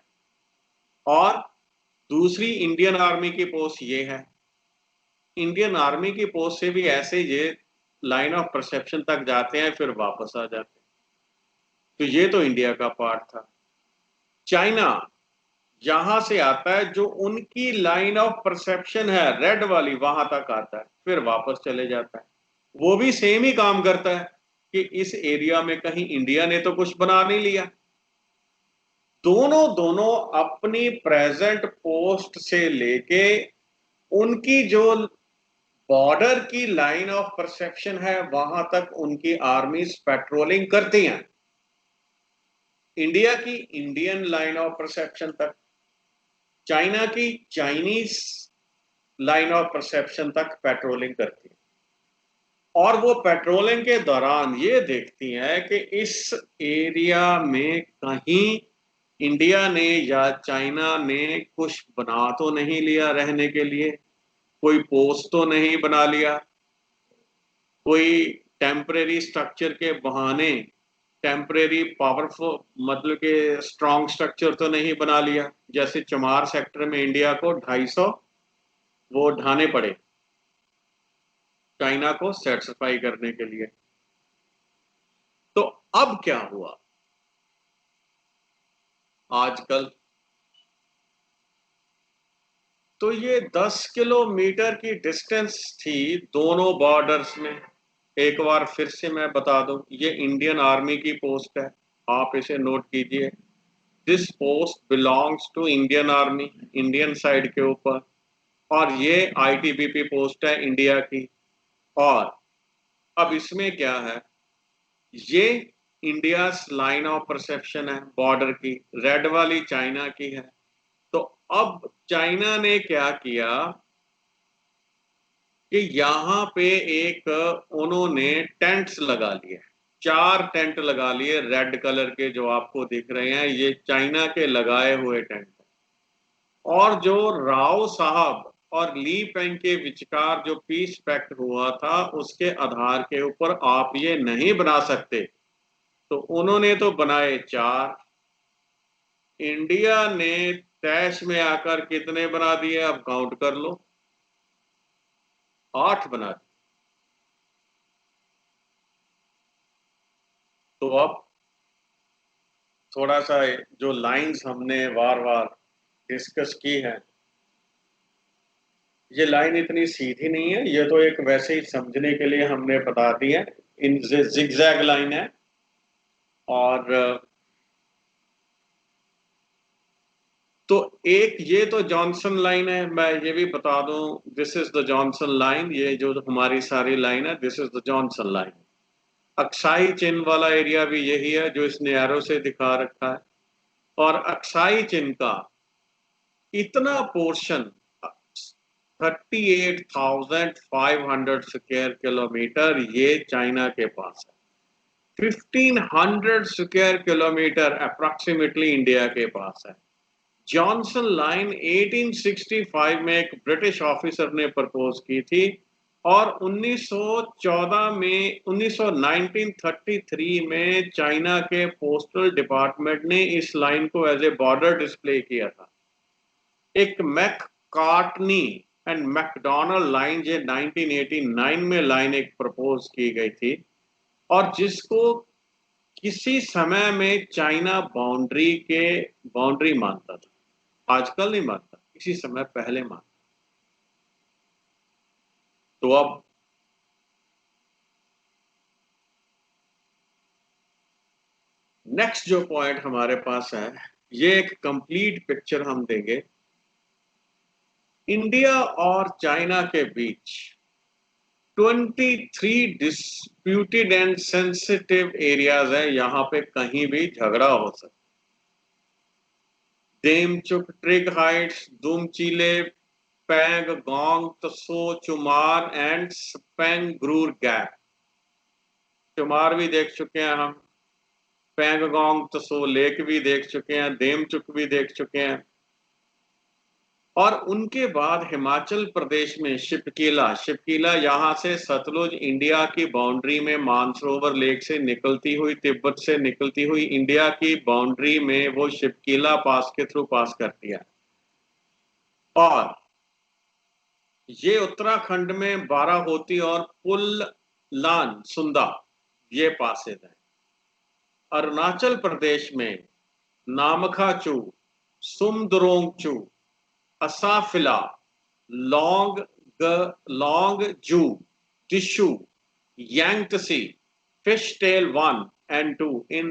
और दूसरी इंडियन आर्मी की पोस्ट ये है, इंडियन आर्मी की पोस्ट से भी ऐसे ये लाइन ऑफ परसेप्शन तक जाते हैं फिर वापस आ जाते हैं। तो ये तो इंडिया का पार्ट था। चाइना यहां से आता है, जो उनकी लाइन ऑफ परसेप्शन है रेड वाली वहां तक आता है फिर वापस चले जाता है। वो भी सेम ही काम करता है कि इस एरिया में कहीं इंडिया ने तो कुछ बना नहीं लिया। दोनों दोनों अपनी प्रेजेंट पोस्ट से लेके उनकी जो बॉर्डर की लाइन ऑफ परसेप्शन है, वहां तक उनकी आर्मीज पेट्रोलिंग करती हैं। इंडिया की इंडियन लाइन ऑफ परसेप्शन तक, चाइना की चाइनीज लाइन ऑफ परसेप्शन तक पेट्रोलिंग करती है। और वो पेट्रोलिंग के दौरान ये देखती है कि इस एरिया में कहीं इंडिया ने या चाइना ने कुछ बना तो नहीं लिया रहने के लिए, कोई पोस्ट तो नहीं बना लिया, कोई टेम्परेरी स्ट्रक्चर के बहाने टेम्परेरी पावरफुल मतलब के स्ट्रॉन्ग स्ट्रक्चर तो नहीं बना लिया। जैसे चमार सेक्टर में इंडिया को 250 वो ढाने पड़े चाइना को सेटिस्फाई करने के लिए। तो अब क्या हुआ आजकल, तो ये 10 किलोमीटर की डिस्टेंस थी दोनों बॉर्डर्स में। एक बार फिर से मैं बता दूं, ये इंडियन आर्मी की पोस्ट है, आप इसे नोट कीजिए। This post belongs to Indian army, Indian side के ऊपर, और ये आईटीबीपी पोस्ट है इंडिया की। और अब इसमें क्या है, ये इंडिया लाइन ऑफ परसेप्शन है बॉर्डर की, रेड वाली चाइना की है। तो अब चाइना ने क्या किया कि यहां पे एक उन्होंने टेंट्स लगा लिए, 4 टेंट लगा लिए रेड कलर के जो आपको दिख रहे हैं, ये चाइना के लगाए हुए टेंट। और जो राव साहब और ली पेंग के विचकार जो पीस पैक्ट हुआ था उसके आधार के ऊपर आप ये नहीं बना सकते, तो उन्होंने तो बनाए 4। इंडिया ने तैश में आकर कितने बना दिए, अब काउंट कर लो, 8 बना दिए। तो अब थोड़ा सा जो लाइंस हमने बार बार डिस्कस की है, ये लाइन इतनी सीधी नहीं है, ये तो एक वैसे ही समझने के लिए हमने बता दी है। इन जिगजैग लाइन है। और तो एक ये तो जॉनसन लाइन है, मैं ये भी बता दूं, this is the Johnson line, ये जो हमारी सारी लाइन है this is the Johnson line. Aksai चिन्ह वाला एरिया भी यही है जो इसने एरो से दिखा रखा है। और अक्साई चिन्ह का इतना पोर्शन 38,500 स्क्वायर किलोमीटर ये चाइना के पास है। 1,500 स्क्वायर किलोमीटर अप्रोक्सीमेटली इंडिया के पास है। जॉनसन लाइन 1865 में एक ब्रिटिश ऑफिसर ने प्रपोज की थी, और 1914 में 1933 में चाइना के पोस्टल डिपार्टमेंट ने इस लाइन को एज ए बॉर्डर डिस्प्ले किया था। एक मैककार्टनी एंड मैकडोनल्ड लाइन जो 1989 में लाइन एक प्रपोज की गई थी, और जिसको किसी समय में चाइना बाउंड्री मानता था, आजकल नहीं मानता, किसी समय पहले मानता। तो अब नेक्स्ट जो पॉइंट हमारे पास है, ये एक कंप्लीट पिक्चर हम देंगे इंडिया और चाइना के बीच। 23 डिस्प्यूटेड एंड सेंसिटिव एरियाज है, यहां पे कहीं भी झगड़ा हो सकता। Demchok trig heights, Dumchele, Pangong Tso, Chumar and Spanggur gap. Chumar भी देख चुके हैं हम, पैंगगोंग त्सो लेक भी देख चुके हैं, देमचुक भी देख चुके हैं। और उनके बाद हिमाचल प्रदेश में शिपकीला यहां से सतलुज इंडिया की बाउंड्री में मानसरोवर लेक से निकलती हुई, तिब्बत से निकलती हुई इंडिया की बाउंड्री में वो शिपकीला पास के थ्रू पास करती है। और ये उत्तराखंड में बाराहोती और पुल्लान सुंदा ये पासेज है। अरुणाचल प्रदेश में Namkhachu, Sumdorongchu, Asaphila, Long Longju, Tisu, Yangtse, fish tail 1 and 2 in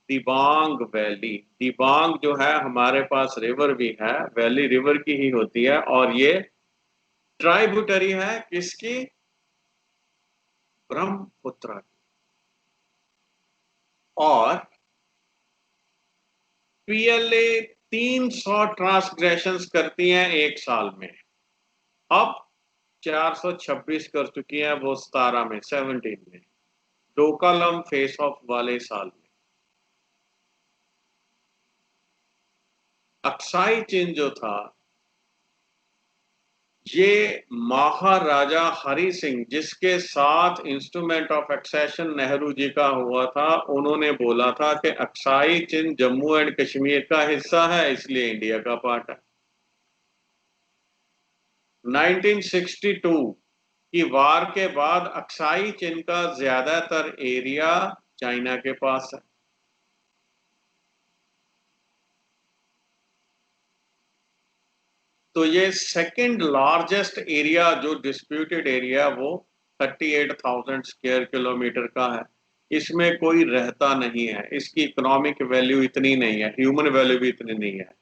Dibang valley. Dibang जो है हमारे पास रिवर भी है, वैली रिवर की ही होती है, और ये ट्राइब्यूटरी है किसकी? ब्रह्मपुत्र की। और पीएलए 300 ट्रांसग्रेशंस करती हैं एक साल में। अब 426 कर चुकी हैं वो 17 में, 17 में, डोकालम फेस ऑफ वाले साल में। अक्साई चिन जो था, ये महाराजा हरि सिंह, जिसके साथ instrument of accession Nehru ji का हुआ था, उन्होंने बोला था कि Aksai chin Jammu and Kashmir का हिस्सा है, इसलिए इंडिया का पार्ट है। 1962 की वार के बाद अक्साई चिन का ज्यादातर एरिया चाइना के पास है। तो ये सेकंड लार्जेस्ट एरिया जो डिस्प्यूटेड एरिया वो 38,000 स्क्वायर किलोमीटर का है। इसमें कोई रहता नहीं है, इसकी इकोनॉमिक वैल्यू इतनी नहीं है, ह्यूमन वैल्यू भी इतनी नहीं है।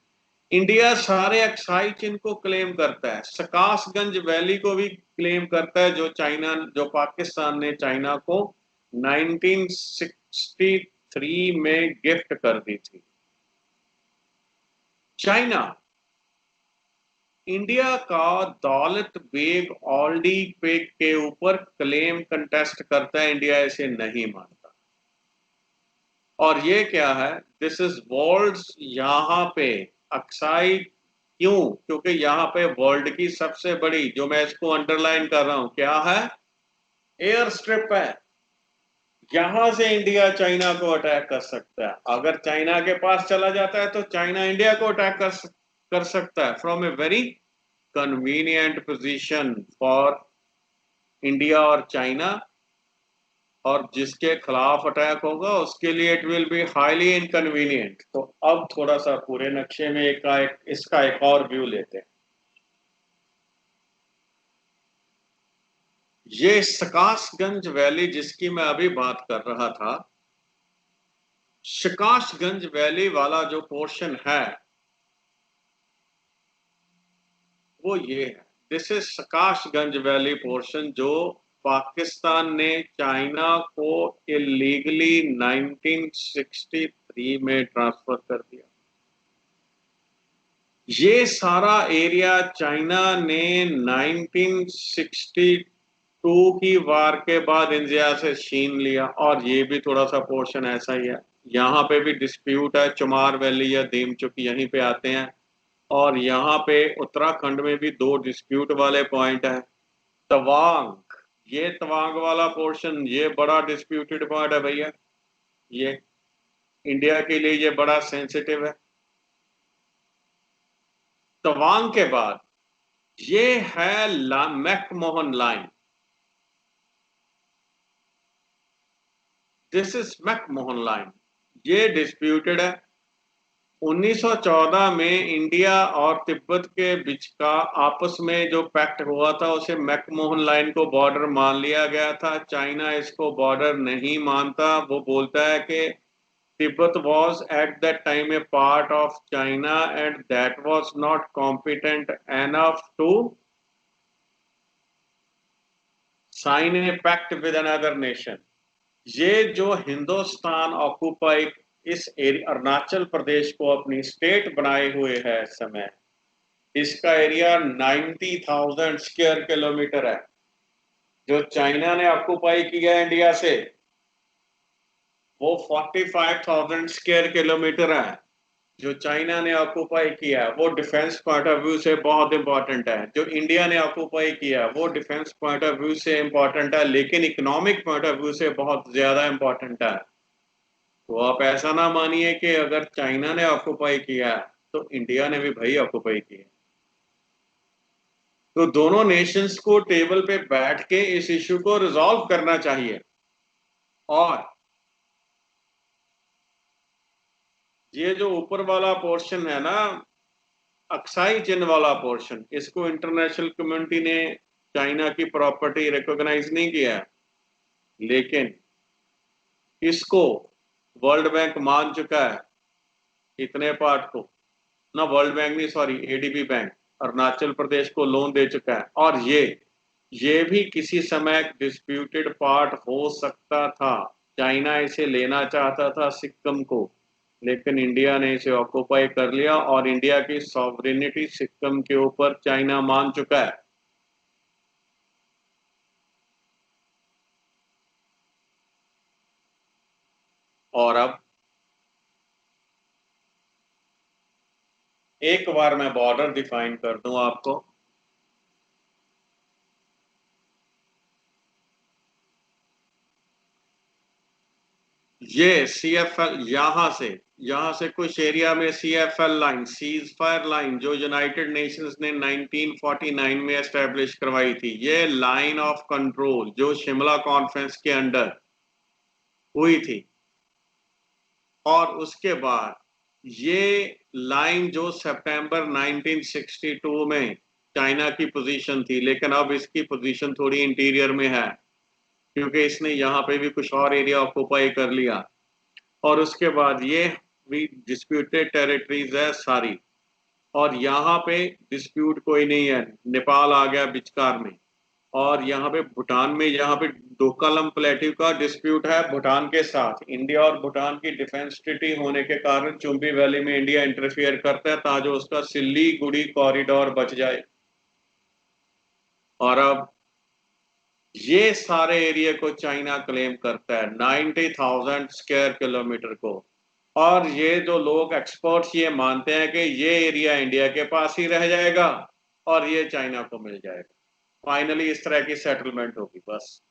इंडिया सारे अक्साई चिन को क्लेम करता है, सकासगंज वैली को भी क्लेम करता है, जो पाकिस्तान ने चाइना को 1963 में गिफ्ट कर दी थी। चाइना इंडिया का दौलत बेग ओल्डी बेग के ऊपर क्लेम कंटेस्ट करता है, इंडिया इसे नहीं मानता। और ये क्या है? This is world. यहां पे अक्साई क्यों? क्योंकि यहां पे वर्ल्ड की सबसे बड़ी, जो मैं इसको अंडरलाइन कर रहा हूं, क्या है? एयर स्ट्रिप है। यहां से इंडिया चाइना को अटैक कर सकता है। अगर चाइना के पास चला जाता है तो चाइना इंडिया को अटैक कर सकता है from a very convenient position for India और चाइना। और जिसके खिलाफ अटैक होगा उसके लिए it will be highly inconvenient. तो अब थोड़ा सा पूरे नक्शे में इसका एक और व्यू लेते हैं। ये सकाशगंज वैली जिसकी मैं अभी बात कर रहा था, सकाशगंज वैली वाला जो पोर्शन है वो ये है। दिस इज सकाशगंज वैली पोर्शन, जो पाकिस्तान ने चाइना को इलीगली 1963 में ट्रांसफर कर दिया। ये सारा एरिया चाइना ने 1962 की वार के बाद इंडिया से छीन लिया। और ये भी थोड़ा सा पोर्शन ऐसा ही है, यहाँ पे भी डिस्प्यूट है, चुमार वैली या देमचुक यहीं पे आते हैं। और यहाँ पे उत्तराखंड में भी दो डिस्प्यूट वाले पॉइंट है। तवांग, ये तवांग वाला पोर्शन ये बड़ा डिस्प्यूटेड पॉइंट है भैया। ये इंडिया के लिए ये बड़ा सेंसिटिव है। तवांग के बाद ये है McMahon line. This is McMahon line. ये डिस्प्यूटेड है। 1914 में इंडिया और तिब्बत के बीच का आपस में जो पैक्ट हुआ था उसे मैकमोहन लाइन को बॉर्डर मान लिया गया था। चाइना इसको बॉर्डर नहीं मानता। वो बोलता है कि Tibet was at that time a part of China and that was not competent enough to sign a pact with another nation। ये जो हिंदुस्तान ऑक्यूपाई इस एरिया अरुणाचल प्रदेश को अपनी स्टेट बनाए हुए है इस समय, इसका एरिया 90,000 स्क्वायर किलोमीटर है। जो चाइना ने ऑक्यूपाई किया इंडिया से वो 45,000 स्क्वायर किलोमीटर है। जो चाइना ने ऑक्यूपाई किया वो डिफेंस पॉइंट ऑफ व्यू से बहुत इंपॉर्टेंट है। जो इंडिया ने ऑक्यूपाई किया वो डिफेंस पॉइंट ऑफ व्यू से इंपॉर्टेंट है, लेकिन इकोनॉमिक पॉइंट ऑफ व्यू से बहुत ज्यादा इंपॉर्टेंट है। तो आप ऐसा ना मानिए कि अगर चाइना ने ऑक्यूपाई किया तो इंडिया ने भी भाई ऑक्यूपाई किया। तो दोनों नेशंस को टेबल पे बैठ के इस इश्यू को रिजॉल्व करना चाहिए। और ये जो ऊपर वाला पोर्शन है ना, अक्साई चिन वाला पोर्शन, इसको इंटरनेशनल कम्युनिटी ने चाइना की प्रॉपर्टी रिकॉग्नाइज नहीं किया है, लेकिन इसको वर्ल्ड बैंक मान चुका है। इतने पार्ट को ना, वर्ल्ड बैंक नहीं, sorry, ADB bank, Arunachal Pradesh को लोन दे चुका है। और ये भी किसी समय डिस्प्यूटेड पार्ट हो सकता था। चाइना इसे लेना चाहता था सिक्किम को, लेकिन इंडिया ने इसे ऑक्युपाई कर लिया और इंडिया की सॉवरेनिटी सिक्किम के ऊपर चाइना मान चुका है। और अब एक बार मैं बॉर्डर डिफाइन कर दूं आपको। ये CFL यहां से कुछ एरिया में CFL line, cease fire line, जो यूनाइटेड नेशंस ने 1949 में एस्टेब्लिश करवाई थी, ये लाइन ऑफ कंट्रोल जो शिमला कॉन्फ्रेंस के अंडर हुई थी। और उसके बाद ये लाइन जो सितंबर 1962 में चाइना की पोजीशन थी, लेकिन अब इसकी पोजीशन थोड़ी इंटीरियर में है क्योंकि इसने यहाँ पे भी कुछ और एरिया ऑक्युपाई कर लिया। और उसके बाद ये भी डिस्प्यूटेड टेरिटरीज है सारी, और यहाँ पे डिस्प्यूट कोई नहीं है। नेपाल आ गया बिचकार में, और यहाँ पे भूटान में, यहाँ पे डोकलाम प्लेट्यू का डिस्प्यूट है भूटान के साथ। इंडिया और भूटान की डिफेंस ट्रीटी होने के कारण चुम्बी वैली में इंडिया इंटरफियर करता है ताकि उसका सिल्लीगुड़ी कॉरिडोर बच जाए। और अब ये सारे एरिया को चाइना क्लेम करता है, 90,000 स्क्वायर किलोमीटर को। और ये जो लोग एक्सपर्ट्स ये मानते हैं कि ये एरिया इंडिया के पास ही रह जाएगा और ये चाइना को मिल जाएगा। फाइनली इस तरह की सेटलमेंट होगी बस।